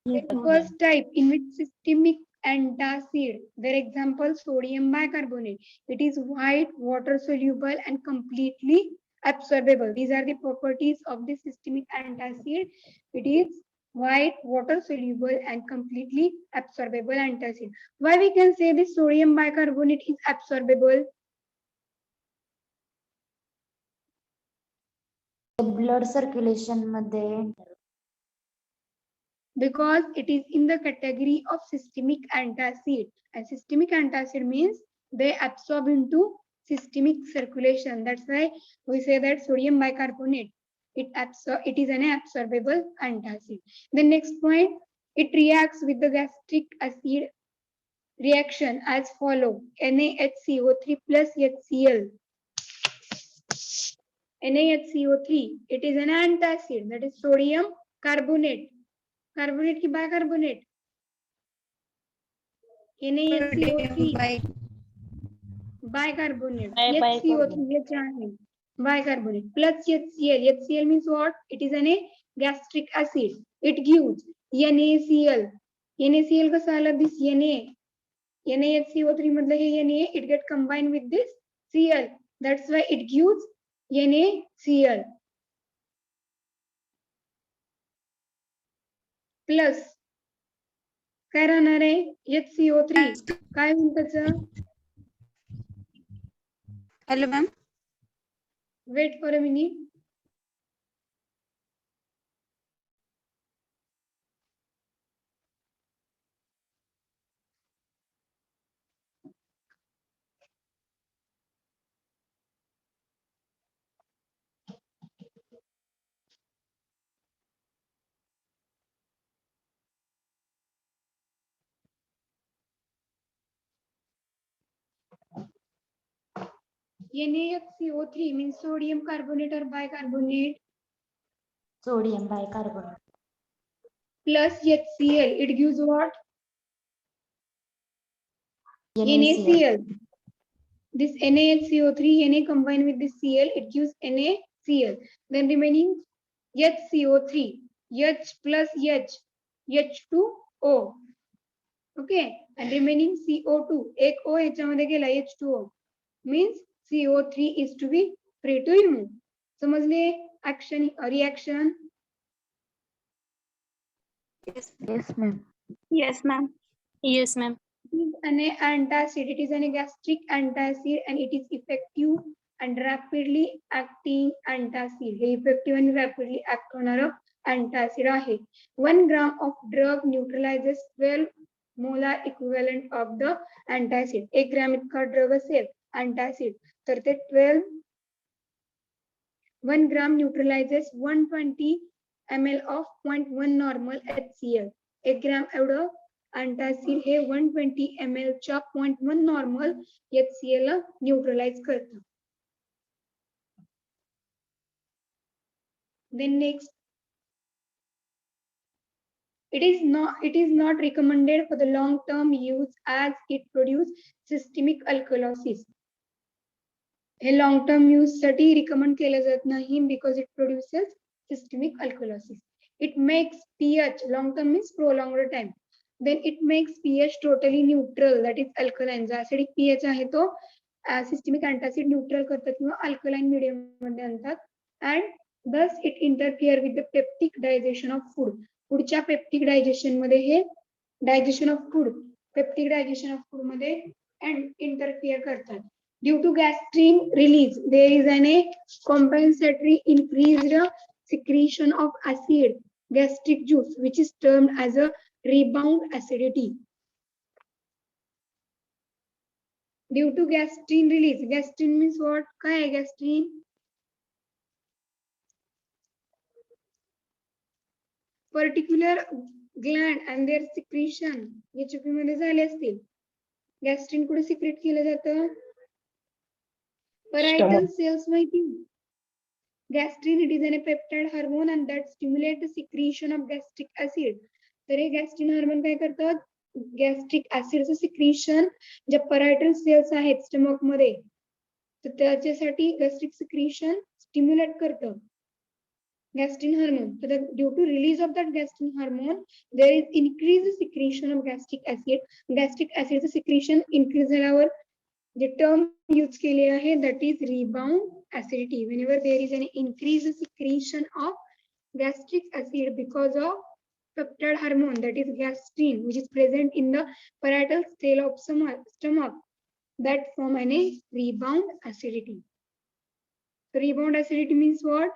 The first type in which systemic antacid, their example sodium bicarbonate. It is white, water soluble and completely absorbable. These are the properties of the systemic antacid. It is white, water soluble and completely absorbable antacid. Why we can say this sodium bicarbonate is absorbable? Blood circulation मध्ये because it is in the category of systemic antacid, and systemic antacid means they absorb into systemic circulation. That's why we say that sodium bicarbonate it is an absorbable antacid. The next point, it reacts with the gastric acid reaction as follow: NaHCO3 plus HCl. NaHCO3, it is an antacid, that is sodium carbonate. Carbonate की bicarbonate? NaHCO3 bicarbonate. HCO3 ये आहे bicarbonate plus HCl. HCl means what? It is an gastric acid. It gives NaCl. NaCl कसं आलं? This NaHCO3 मधलं हे Na, it get combined with this Cl. That's why it gives NaCl. Plus काय राहणार आहे? HCO3 काय होईल त्याचं? Hello ma'am. Wait for a minute. NaCO3 means sodium carbonate or bicarbonate sodium bicarbonate plus HCl. It gives what? NaCl. This NaCO3, Na combined with this Cl, it gives NaCl. Then remaining HCO3, H plus H, H2O. Okay, and remaining CO2, एक O ह्याच्यामध्ये गेला H2O, means CO3 is to be free to remove. समजले? Action, reaction. Yes, Yes, ma'am. yes, ma'am. Yes, ma'am. It is an antacid. It is a gastric antacid and it is effective and rapidly acting antacid. Hey effective and rapidly act होणारं antacid आहे. 1 gram of drug neutralizes 12 molar equivalent of the antacid. 1 gram इतका drug असेल antacid तर ते 1 gram neutralizes 120 ml of 0.1 normal HCl. 1 gram एवढं antacid हे 120 ml च्या 0.1 normal HCl ला neutralize करतं. Then next, it is not recommended for the long term use as it produces systemic alkalosis. Hey long term use साठी recommend केलं जात नाही because it produces systemic alkalosis. It makes pH, long term means prolonged time. Then it makes pH totally neutral, that is alkaline. जो acidic pH आहे तो systemic antacid neutral करतात किंवा alkaline medium मध्ये आणतात, and thus it interfere with the peptic digestion of food. पुढच्या peptic digestion मध्ये हे digestion of food, peptic digestion of food मध्ये interfere करतात. Due to gastrin release, there is a compensatory increased secretion of acid, gastric juice, which is termed as a rebound acidity. Due to gastrin release, gastrin means what? काय आहे gastrin? Particular gland and their secretion HCP मध्ये झाले असतील. Gastrin कुठे secrete केलं जातं? Parietal cells माहिती. Gastrin, it is a peptide hormone and that stimulates the secretion of gastric acid. तर हे गॅस्ट्रिन हार्मोन काय करतात? गॅस्ट्रिक ऍसिडचं सिक्रेशन ज्या परायटल सेल्स आहेत स्टमक मध्ये तर त्याच्यासाठी गॅस्ट्रिक सिक्रेशन स्टिम्युलेट करतं gastrin hormone. So due to release of that gastrin hormone, there is increased secretion of gastric acid. Gastric acid secretion increase झाल्यावर the term use केले आहे that is rebound acidity. Whenever there is an increased secretion of gastric acid because of peptide hormone, that is gastrin, which is present in the parietal cell of stomach, that form a rebound acidity. So rebound acidity means what?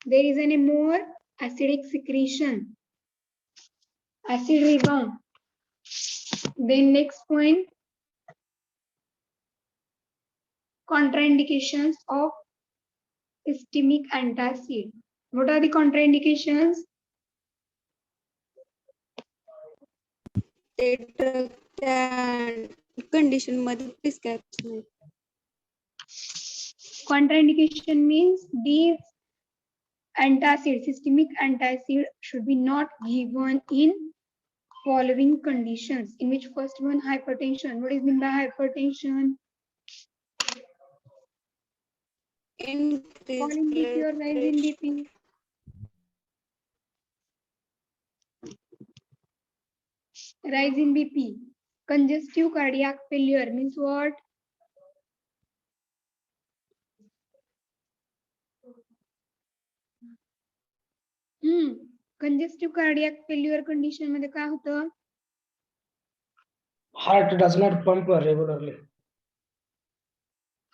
There is a more acidic secretion, acid rebound. Then next point, contraindications of systemic antacid. What are the contraindications? ते drug त्या condition मध्ये prescribe नाही. Contraindication means these antacid, systemic antacid should be not given in following conditions. In which first one, hypertension. What is meant by hypertension? Falling BP or rise in BP. Rise in BP. Congestive cardiac failure means what? Congestive cardiac failure condition मध्ये काय होतं? Heart does not pump regularly.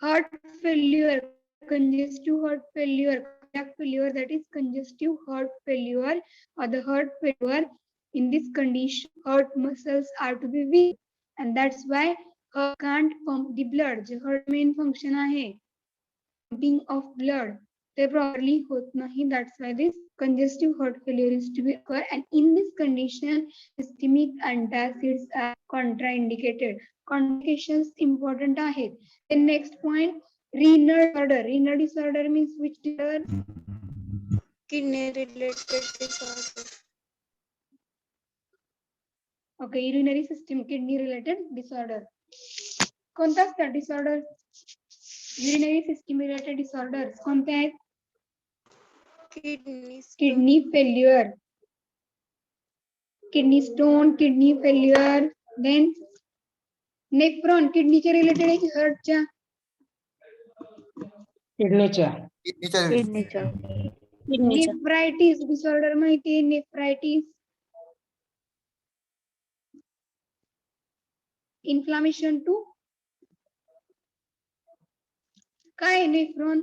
Heart failure, congestive heart failure, cardiac failure, that is congestive heart failure or the heart failure. In this condition, heart muscles are to be weak, and that's why heart can't pump the blood. The heart main function आहे pumping of blood. They properly होत नाही. That's why this congestive heart failure is to be occur, and in this condition, systemic antacids are contraindicated. Contraindications important आहेत. The next point, renal disorder. Renal disorder means which disorder? Kidney related disorder. Okay, urinary system kidney related disorder. कोणता असतात disorder? Urinary system related disorder कोणते आहेत? Kidney failure, kidney stone, kidney failure. Then nephron, किडनीच्या related आहे हार्टच्या? किडनीच्या. Nephritis disorder माहिती आहे? नेफ्रायटिस, इन्फ्लामेशन टू काय? नेफ्रॉन,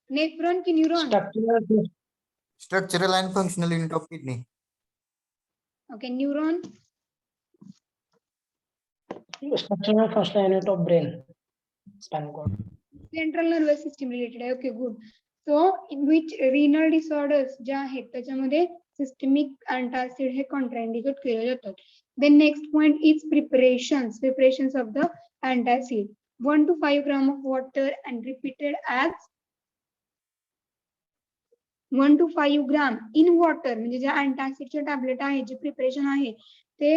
नेफ्रॉन की neuron? Structural and functional unit of kidney. Okay, neuron. Structural functional unit of brain. Spinal cord. Central nervous system related आहे. Okay, good. So in which renal disorders जे आहेत त्याच्यामध्ये systemic antacid हे contraindicate केले जातात. Then next point is preparations of the antacid. 1 to 5 gram of water and repeated as 1 to 5 gram in water. म्हणजे जे अँटासिडचे tablet आहे, जे preparation आहे ते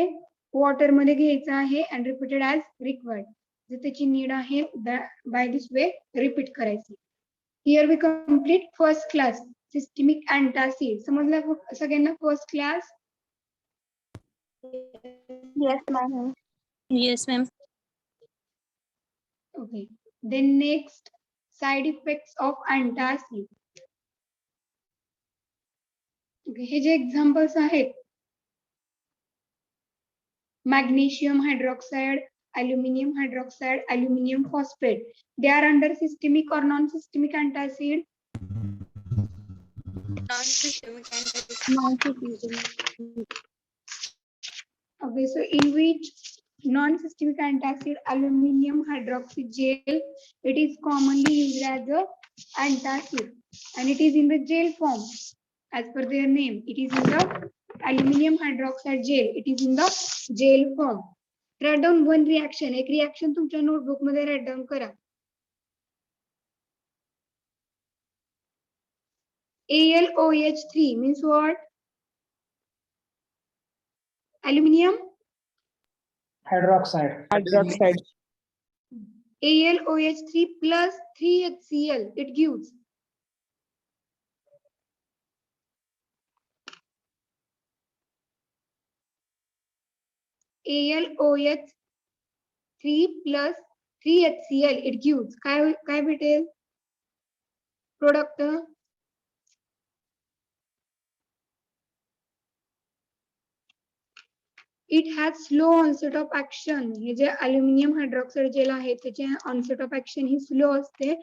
वॉटर मध्ये घ्यायचं आहे and repeated as required. जे त्याची नीड आहे बाय दिस वे रिपीट करायची. Here we complete first class systemic antacid. समजलं सगळ्यांना first class? Yes, ma'am. Okay. Then next, side effects of antacid. Okay, हे जे एक्झाम्पल्स आहेत, magnesium hydroxide, aluminum hydroxide, aluminum phosphate, they are under systemic or non-systemic antacid? Okay, so in which non-systemic antacid, aluminum hydroxide gel, it is commonly used as a antacid and it is in the gel form. As per their name, it is in the aluminum hydroxide gel. It is in the gel form. Write down one reaction. एक reaction तुमच्या notebook मध्ये write down करा. AlOH3 means what? Aluminum Hydroxide. AlOH3 plus 3HCl, it gives AlOH3 plus 3HCl, it gives काय भेटेल product? It has slow onset of action. हे जे aluminium hydroxide gel आहे त्याचे ऑनसेट ऑफ ऍक्शन ही slow असते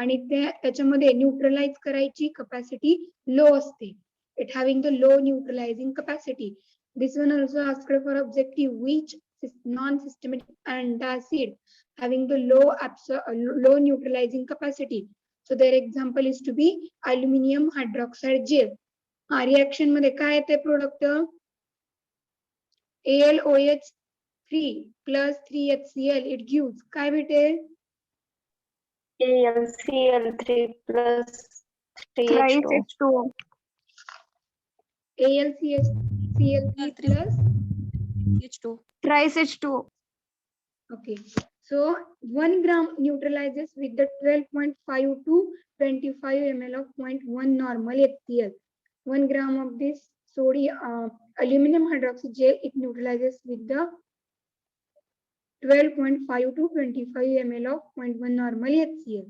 आणि त्याच्यामध्ये न्यूट्रलाइज करायची कॅपॅसिटी लो असते. It having the low neutralizing capacity. This one also asked for objective, which non-systemic antacid having the low neutralizing capacity. So their example is to be aluminum hydroxide gel. Reaction मध्ये काय येते product? AlOH3 plus 3HCl, it gives काय भेटेल? AlCl3 plus 3H2. AlCl3 plus H2. Thrice H2O. okay. So 1 gram neutralizes with the 12.5 to 25 ml of 0.1 normal HCl. 1 gram of this sodium aluminum hydroxide gel, it neutralizes with the 12.5 to 25 ml of 0.1 normal HCl.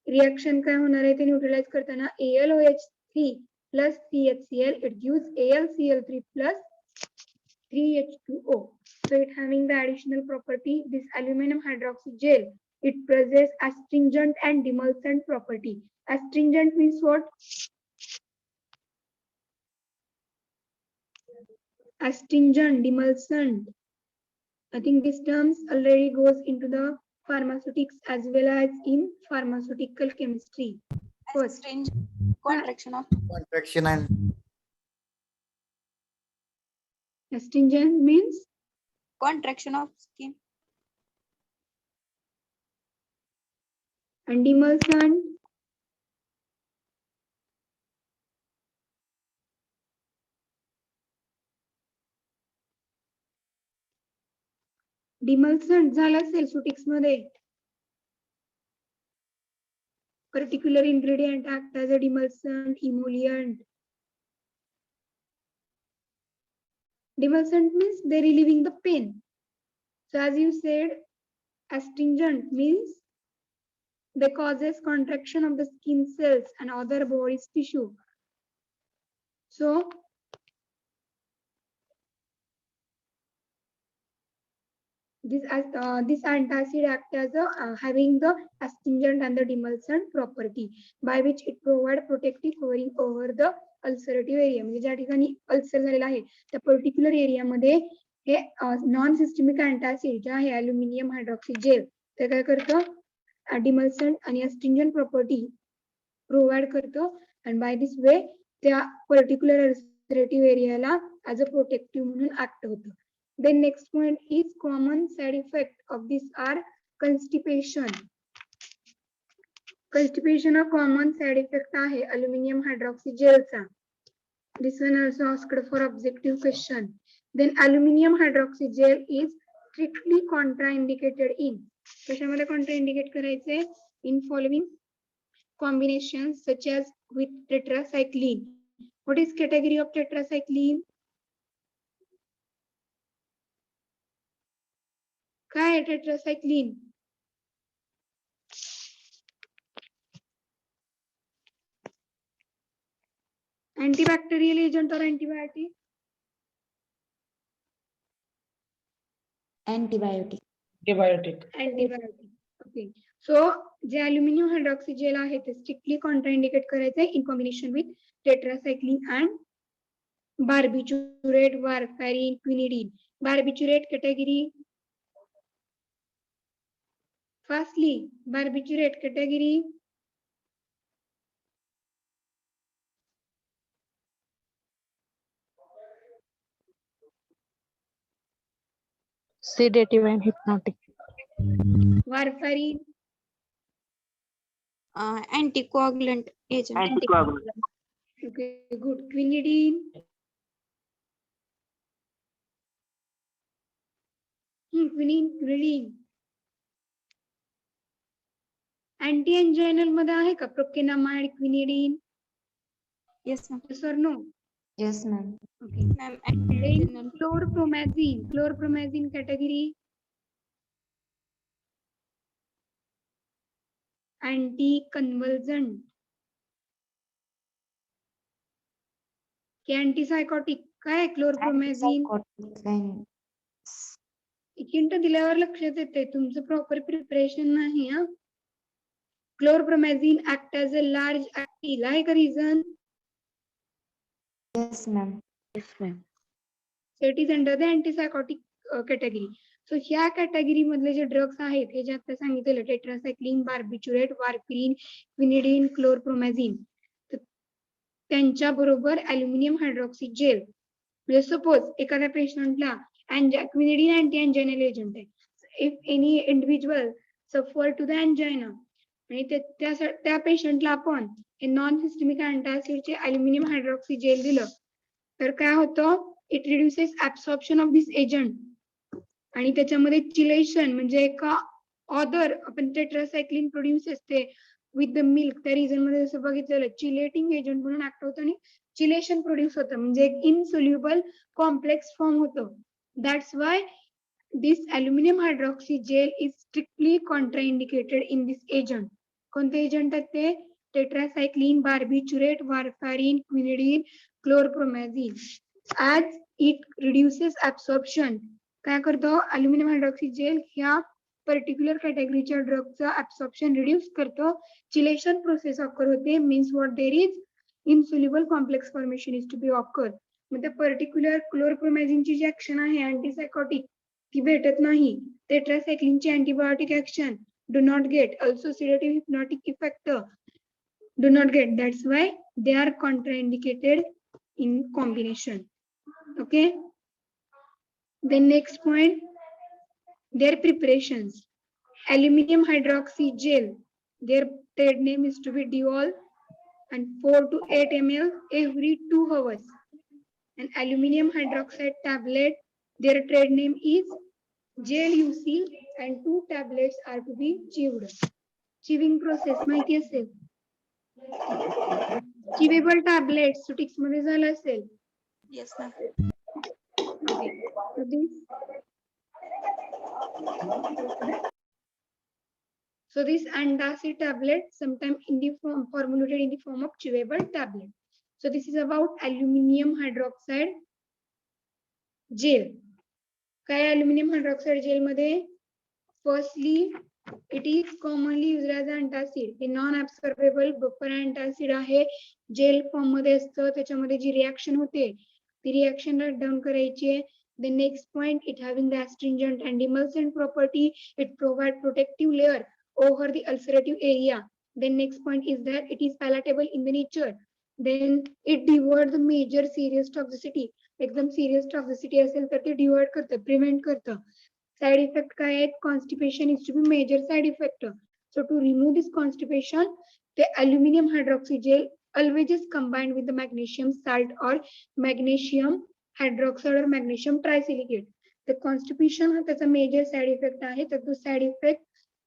Reaction काय होणार आहे ते neutralise करताना AlOH3 plus 3HCl, it gives AlCl3 plus 3H2O. So it having the additional property, this aluminum hydroxide gel, it possesses astringent and demulcent property. Astringent means what? Astringent, demulcent. I think these terms already goes into the pharmaceutics as well as in pharmaceutical chemistry. First, Contraction of Contraction and astringent means contraction of skin. and demulcent. डिमल्संट झालं असेल सुटिक्स मध्ये. Particular ingredient act as a demulcent, emollient. Demulcent means they relieving the pain. So as you said, astringent means they causes contraction of the skin cells and other body's tissue. So this antacid act as a having the astringent and the demulcent property by which it provide protective covering over the ulcerative area. म्हणजे ज्या ठिकाणी ulcer झालेला आहे त्या particular एरियामध्ये हे non systemic antacid जे आहे aluminium hydroxy jail ते काय करतं डिमल्संट आणि अस्ट्रिंजंट प्रॉपर्टी प्रोव्हाइड करतं and by this way त्या particular ulcerative areola as a protective म्हणून ऍक्ट होतं. Then next point is common side effect of this are constipation. Constipation a common side effect आहे aluminum hydroxy gel चा. This one also asked for objective question. Then aluminum hydroxy gel is strictly contraindicated in. कशामध्ये contraindicate करायचे? In following combinations such as with tetracycline. What is category of tetracycline? काय आहे tetracycline? Antibacterial agent or antibiotic? Antibiotic. Antibiotic. Okay. So जे aluminium hydroxy gel आहे ते strictly contraindicate करायचं in combination with tetracycline and barbiturate, warfarin, quinidine. Barbiturate category. Firstly, barbiturate category. Sedative and hypnotic. Warfarin. Anticoagulant agent. Okay, good. Quinidine. Quinidine. Anti-anginal मध्ये आहे का procainamide, quinidine? Yes, ma'am. Yes or no? Yes, ma'am. Okay. Ma'am, Then anti-anginal. chlorpromazine. Chlorpromazine category. Anticonvulsant. Antipsychotic. काय क्लोरप्रोमॅझिन? Antipsychotic and hint दिल्यावर लक्षात येते तुमचं proper preparation नाही. हा क्लोरप्रोमॅझिन ऍक्ट ऍज अ लार्ज ऍक्टिल आहे का reason? yes, ma'am. So it is under the antipsychotic category. So ह्या कॅटेगरी मधले जे ड्रग्स आहेत हे जे आता सांगितलेलं tetracycline, barbiturate, warfarin, quinidine, chlorpromazine त्यांच्या बरोबर अल्युमिनियम हायड्रॉक्सी जेल. म्हणजे सपोज एखाद्या पेशंटला क्विनिडीन अँटी अँजायनल एजंट आहे. If any individual suffer to the angina आणि त्या पेशंटला आपण हे नॉन सिस्टमिक अँटासिडचे अल्युमिनियम हायड्रॉक्सी जेल दिलं तर काय होतं? It reduces absorption of this agent आणि त्याच्यामध्ये चिलेशन म्हणजे एका ऑदर आपण टेट्रासायक्लिन प्रोड्युसेस ते विथ द मिल्क त्या रिजन मध्ये जसं बघितलेलं चिलेटिंग एजंट म्हणून ऍक्ट होतं आणि चिलेशन प्रोड्यूस होतं म्हणजे एक इनसोल्युबल कॉम्प्लेक्स फॉर्म होतं. That's why this aluminium hydroxy gel is strictly contraindicated in this agent. कोणते एजंट आहेत ते? Tetracycline, barbiturate, warfarin, quinidine, chlorpromazine. As it reduces absorption काय करतो? अल्युमिनियम हायड्रॉक्सी जेल ह्या पर्टिक्युलर कॅटेगरीच्या ड्रगचं ऍब्सॉर्प्शन रिड्यूस करतो. चिलेशन प्रोसेस ऑकर होते. Means what there is insoluble complex formation is to be occur. मग त्या पर्टिक्युलर क्लोरप्रोमॅझिनची जी ऍक्शन आहे अँटीसायकोटिक ती भेटत नाही. टेट्रासायक्लिनची antibiotic action do not get. Also sedative hypnotic effect do not get. That's why they are contraindicated in combination. Okay. The next point, their preparations. Aluminum hydroxy gel, their trade name is to be Diol and 4 to 8 ml every 2 hours. And aluminum hydroxide tablet, their trade name is Gel you seal and 2 tablets are to be chewed. Chewing process माहिती असेल. Chewable tablets सुटिक्स मध्ये झालं असेल. Yes, ma'am. Okay. So this So this antacid tablet sometimes in the form formulated in the form of chewable tablet. So this is about aluminum hydroxide gel. काय aluminum hydroxide gel मध्ये? Firstly, it is commonly used as an antacid. Hey non-absorbable buffer antacid आहे. Gel form मध्ये असतं. त्याच्यामध्ये जी reaction होते, ती reaction write down करायची आहे. The next point, it having the astringent and emulsient property. It provide protective layer over the ulcerative area. Then next point is that it is palatable in the nature. Then it devoid the major serious toxicity. एकदम serious toxicity असेल तर ते devoid करतं, prevent करतं. Side effect काय आहेत? Constipation is to be major side effect. So to remove this constipation, the aluminum hydroxy gel always is combined with the magnesium salt or magnesium hydroxide or magnesium trisilicate. The constipation हा त्याचा major side effect आहे. तर तो side effect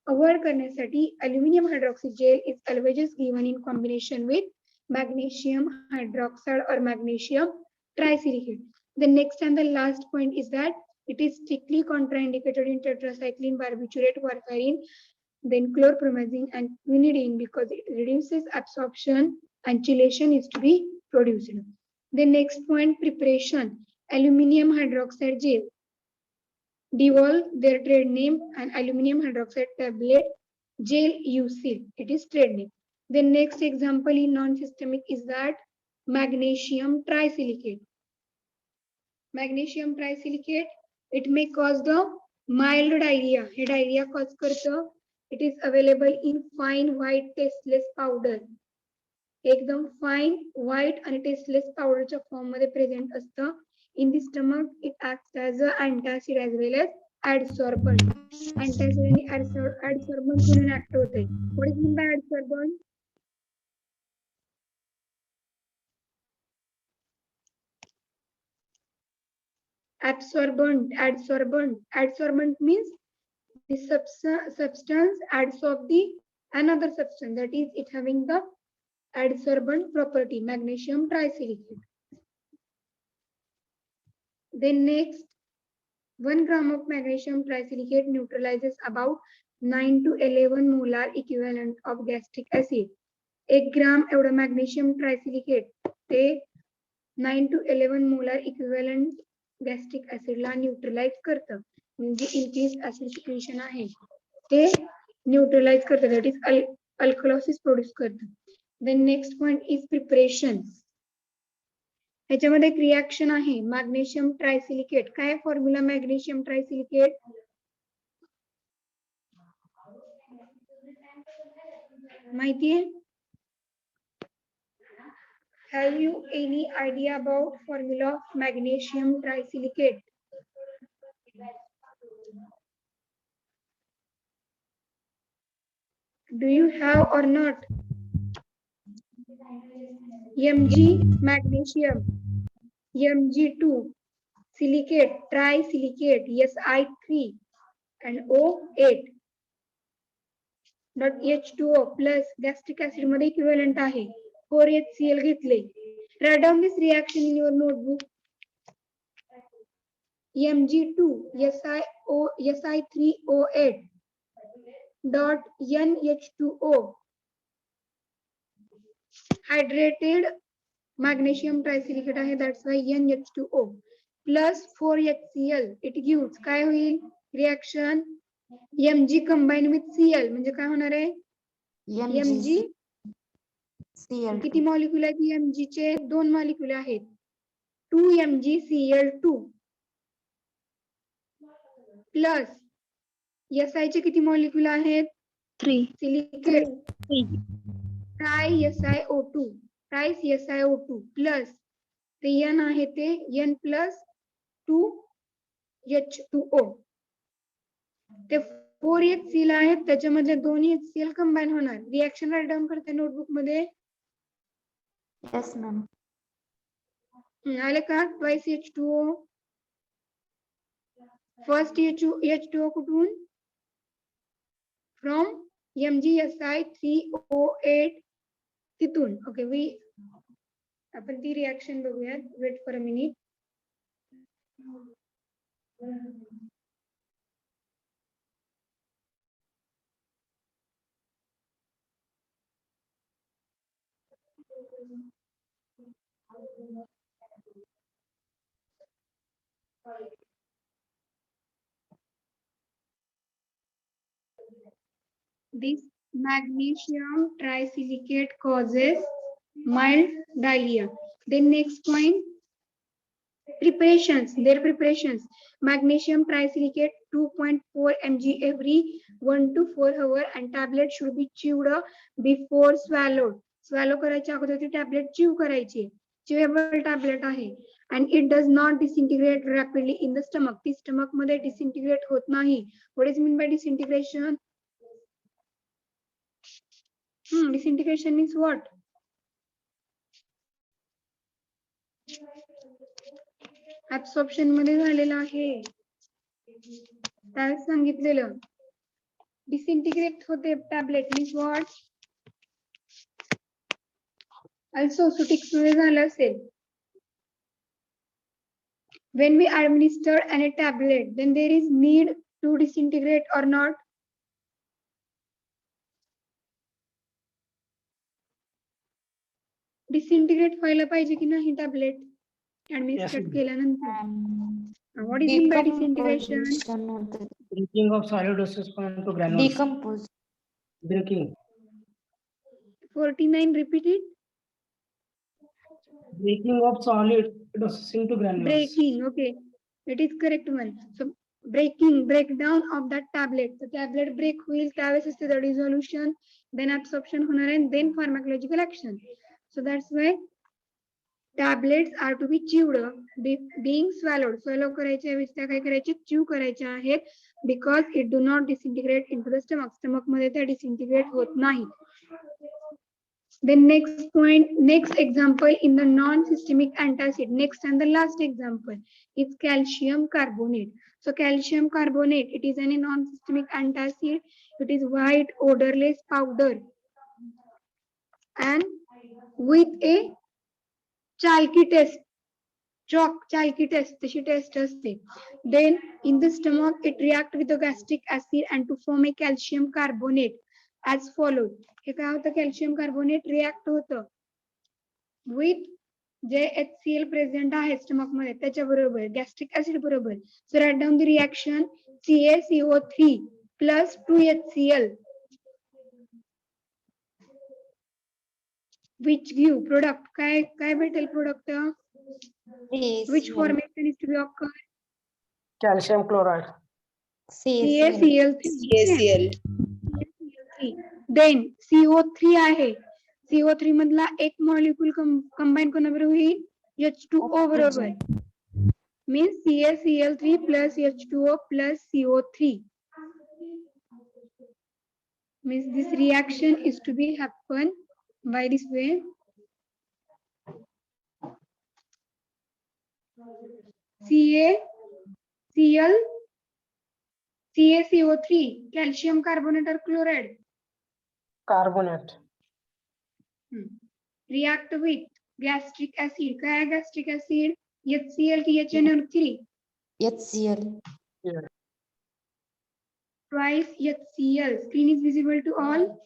avoid करण्यासाठी aluminum hydroxy gel is always given in combination with magnesium hydroxide or magnesium trisilicate. The next and the last point is that it is strictly contraindicated in tetracycline, barbiturate, warfarin, then chlorpromazine and quinidine because it reduces absorption and chelation is to be produced. The next point, preparation, aluminum hydroxide gel. Devolve, their trade name, and aluminum hydroxide tablet gel UC, it is trade name. The next example in non-systemic is that magnesium trisilicate. Magnesium trisilicate, it may cause the mild diarrhea. Hey diarrhea cause करतं. It is available in fine white tasteless powder. एकदम fine white आणि tasteless powder च्या form मध्ये present असतं. In the stomach, it acts as an antacid as well as adsorbent. Antacid आणि adsorbent म्हणून act होते. What is meant by adsorbent? Adsorbent means the substance adsorb the another substance, that is it having the adsorbent property, magnesium trisilicate. Then next, 1 gram of magnesium trisilicate neutralizes about 9 to 11 molar equivalent of gastric acid. 1 gram एवढं magnesium trisilicate ते 9 to 11 molar equivalent gastric acid La neutralize करतं. म्हणजे increased acid secretion आहे ते neutralize करतं, that is alkalosis produce करतं. Then next point is preparation. ह्याच्यामध्ये एक रिएक्शन आहे मॅग्नेशियम ट्रायसिलिकेट. काय फॉर्म्युला मॅग्नेशियम ट्रायसिलिकेट? माहितीये? Have you any idea about formula of magnesium trisilicate? Do you have or not? Mg magnesium, Mg2 silicate, trisilicate, Si3 and O8 dot H2O plus gastric acid मध्ये equivalent आहे. 4HCl घेतले. Write down this reaction in your notebook. Mg2 Si3O8 dot NH2O hydrated magnesium trisilicate आहे, that's why NH2O plus 4HCl it gives काय होईल reaction? Mg combined with Cl म्हणजे काय होणार आहे? Mg Cl किती मॉलिक्यूल आहेत? Mg चे 2 मॉलिक्यूल आहेत. 2MgCl2 प्लस Si चे किती मॉलिक्यूल आहेत? 3. सिलिकेट TiSiO2 TiSiO2 प्लस ते N आहे ते N प्लस 2H2O. ते 4HCl आहेत त्याच्यामध्ये 2HCl कंबाईन होणार. रिएक्शन राईट डाऊन करते नोटबुक मध्ये. Yes, ma'am. आले का? 2H2O फर्स्ट H2O कुठून? फ्रॉम MgSi3O8 तिथून. ओके, आपण ती रिएक्शन बघूयात. Wait for a minute. This magnesium trisilicate causes mild diarrhea. Then next point, preparations. Their preparations: magnesium trisilicate 2.4 mg every 1 to 4 hours, and tablet should be chewed before swallowed. Swallow करायच्या अगोदर ती tablet chew करायची. Chewable tablet आहे. And it does not disintegrate rapidly in the stomach. ती stomach मध्ये disintegrate होत नाही. What is mean by disintegration? Disintegration means what? Absorption मध्ये झालेलं आहे. काय सांगितलेलं? Disintegrate होते tablet means what? Also Sutix मध्ये झालं असेल. When we administer any tablet, then there is need to disintegrate or not? Disintegrate व्हायला पाहिजे की नाही टॅबलेट ऍडमिनिस्ट्रेट केल्यानंतर? What is mean by disintegration? Breaking of solid doses into granules. Decompose. Breaking. 49 repeated. Breaking of solid doses into granules. Breaking, okay, it is correct one. So breakdown of that tablet. The tablet break होईल त्यावेळेस असते the dissolution, then absorption होणार and then pharmacological action. So that's why tablets are to be chewed, being swallowed. Swallow करायचे ऐवजी त्या काय करायचे? Chew करायचे आहेत, because it do not disintegrate into the stomach. Stomach मध्ये त्या disintegrate होत नाही. Then next point, next example in the non-systemic antacid. Next and the last example is calcium carbonate. So calcium carbonate, it is a non-systemic antacid. It is white odorless powder and with a chalky test. Chalky test, तशी test असते. Then in the stomach it react with the gastric acid and to form a calcium carbonate as follows. हे काय होतं? Calcium carbonate react होतं with जे HCl present आहे stomach मध्ये त्याच्या बरोबर, गॅस्ट्रिक ऍसिड बरोबर. So right down the reaction CaCO3 plus 2HCl which give product. काय भेटेल product? Which formation is to be occur? Calcium chloride. CaCl3. Then CO3 आहे. CO3 मधला एक मॉलिक्यूल कंबाईन कोणाबरोबर होईल? H2O बरोबर. Means CaCl3 plus H2O plus CO3. Means this reaction is to be happen by this way. CaCO3, calcium carbonate or chloride? Carbonate. React with gastric acid. क्या है gastric acid? HCl, THNO3. HCl. Yeah. Twice HCl. Screen is visible to all?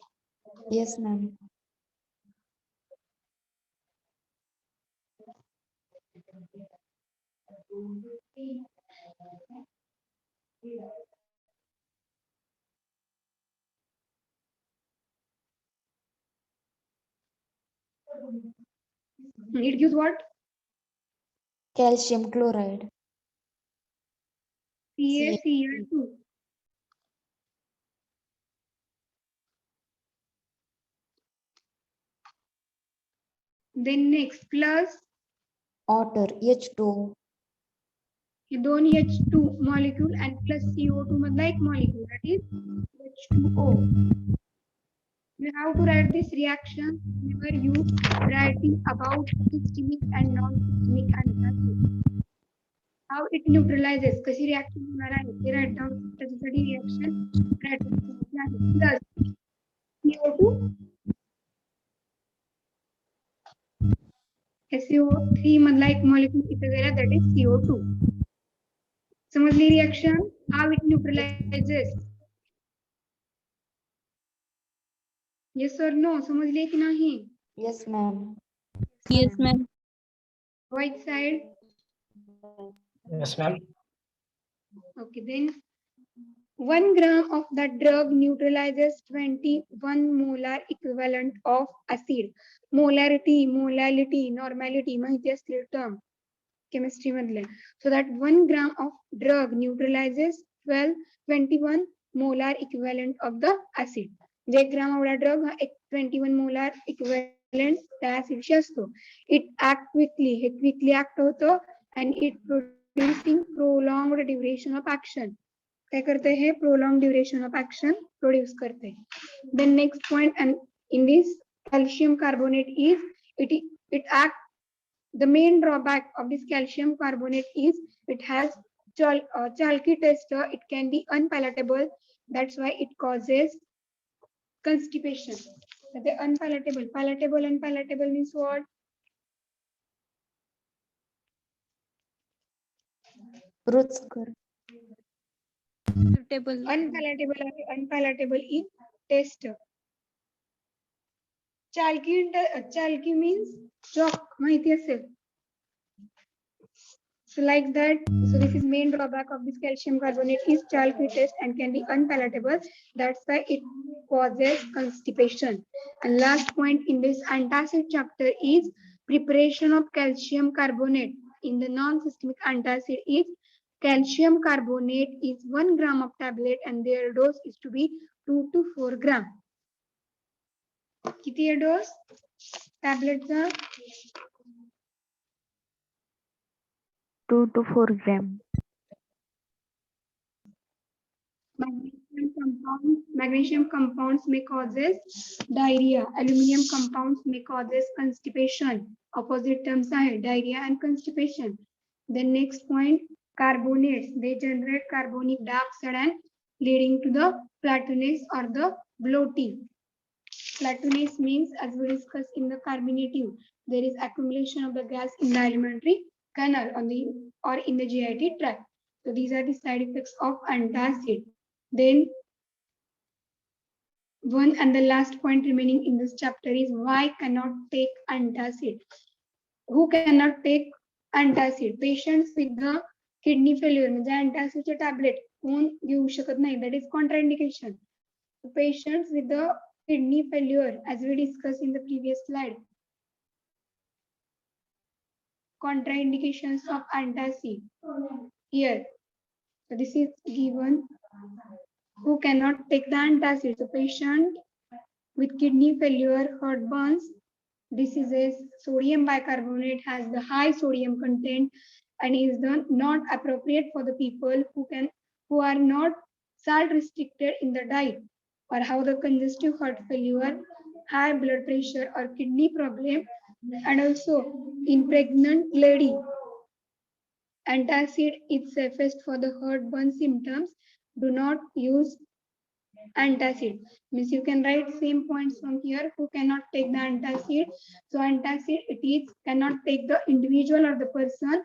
Yes, ma'am. It gives what? Calcium chloride. CaCl2. Then next plus Water. H2O. हे दोन H2 molecule and plus CO2 मधला एक molecule, that is H2O. You have to write this reaction whenever you writing about systemic and non-systemic antacid. How it neutralizes, कशी reaction होणार आहे ते right down, त्याच्यासाठी reaction plus CO2 SO3 मधला एक molecule इथे गेला, दॅट इज CO2. समजली reaction? How it neutralises? Yes or no? समजली की नाही? Yes, ma'am. Yes, ma'am. Right side. Yes, ma'am. Okay, then 1 gram of that drug neutralizes 21 molar equivalent of acid. Molarity, normality माहिती असतील term chemistry मधले. So that 1 gram of drug neutralizes 21 molar equivalent of the acid. जे ग्राम एवढा drug हा 21 molar equivalent त्या ऍसिडशी असतो. It act quickly, हे quickly act होतं and it producing prolonged duration of action. काय करते हे? prolonged duration of action produce करते. Then next point, and in this calcium carbonate is it act. The main drawback of this calcium carbonate is it has chalky taste. It can be unpalatable. That's why it causes constipation. The unpalatable, palatable, unpalatable means what? रुचकर. Suitable. Unpalatable in taste. Chalky means chalk, माहिती असेल. So like that, so this is main drawback of this calcium carbonate is chalky taste and can be unpalatable. That's why it causes constipation. And last point in this antacid chapter is preparation of calcium carbonate. In the non-systemic antacid is calcium carbonate is 1 gram of tablet and their dose is to be 2 to 4 gram. किती आहे dose? Tablet चा 2 to 4 gram. Magnesium compounds may causes diarrhea. Aluminum compounds may causes constipation. Opposite terms are diarrhea and constipation. Then next point, carbonates. They generate carbonic dioxide and leading to the flatulence or the bloating. Flatulence means, as we discussed in the carbonative, there is accumulation of the gas in the alimentary canal on the or in the GIT tract. So these are the side effects of antacid. Then one and the last point remaining in this chapter is why cannot take antacid. Who cannot take antacid? Patients with the kidney failure. म्हणजे antacid tablet कोण घेऊ शकत नाही. That is contraindication. Patients with the kidney failure, as we discussed in the previous slide. Contraindications of antacid. Here. So this is given. Who cannot take the antacid? The patient with kidney failure, heartburns, diseases, sodium bicarbonate has the high sodium content and is not appropriate for the people who are not salt restricted in the diet, or have the congestive heart failure, high blood pressure or kidney problem, and also in pregnant lady. Antacid is safest for the heartburn symptoms. Do not use antacid. Means you can write same points from here. Who cannot take the antacid? So antacid it is cannot take the individual or the person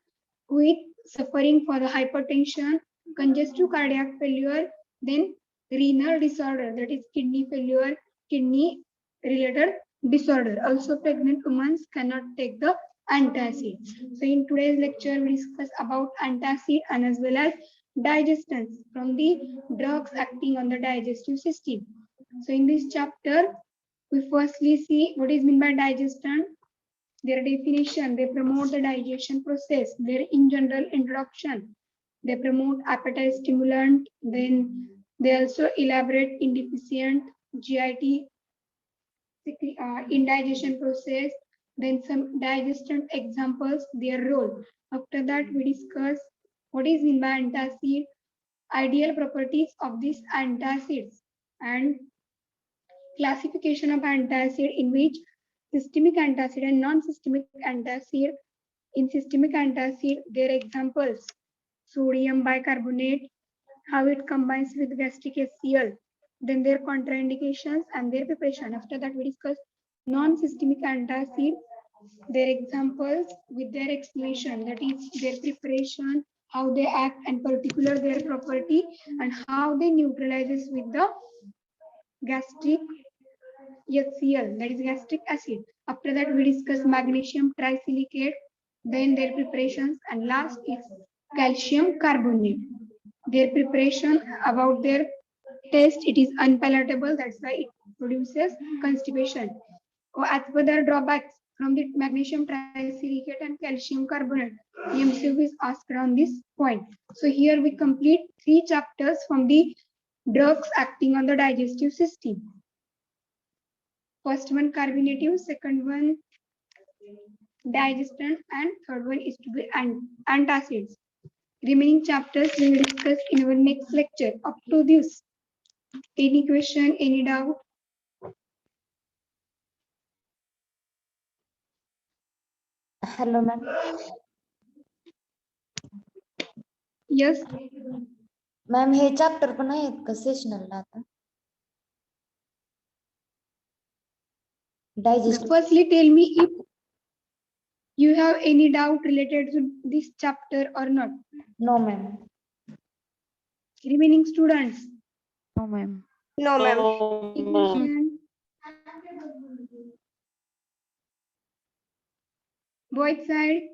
who is suffering for the hypertension, congestive cardiac failure, then renal disorder, that is kidney failure, kidney related disorder. Also pregnant women cannot take the antacid. So in today's lecture we discuss about antacid and as well as digestants from the drugs acting on the digestive system. So in this chapter we firstly see what is meant by digestant, their definition, they promote the digestion process, their in general introduction, they promote appetite stimulant, then they also elaborate indeficient GIT indigestion process, then some digestant examples, their role. After that we discuss what is meant by antacid, ideal properties of these antacids, and classification of antacid in which systemic antacid and non-systemic antacid. In systemic antacid, their examples, sodium bicarbonate, how it combines with gastric HCl, then their contraindications and their preparation. After that, we discuss non-systemic antacid, their examples with their explanation, that is their preparation, how they act, and particular their property, and how they neutralizes with the gastric HCl, that is gastric acid. After that, we discuss magnesium trisilicate, then their preparations, and last is calcium carbonate. Their preparation, about their taste, it is unpalatable, that's why it produces constipation. As per their drawbacks from the magnesium trisilicate and calcium carbonate, MCQ is asked on this point. So here we complete 3 chapters from the drugs acting on the digestive system. First one carbonative, second one digestant, and third one is to be antacids. Remaining chapters we will discuss in our next lecture. Up to this, any question, any doubt? Hello, ma'am. Yes, ma'am हे chapter पण आहेत का सेशनलला आता? Digest firstly tell me if you have any doubt related to this chapter or not. No ma'am. Remaining students. No, ma'am. No, ma'am. Any question? Both side.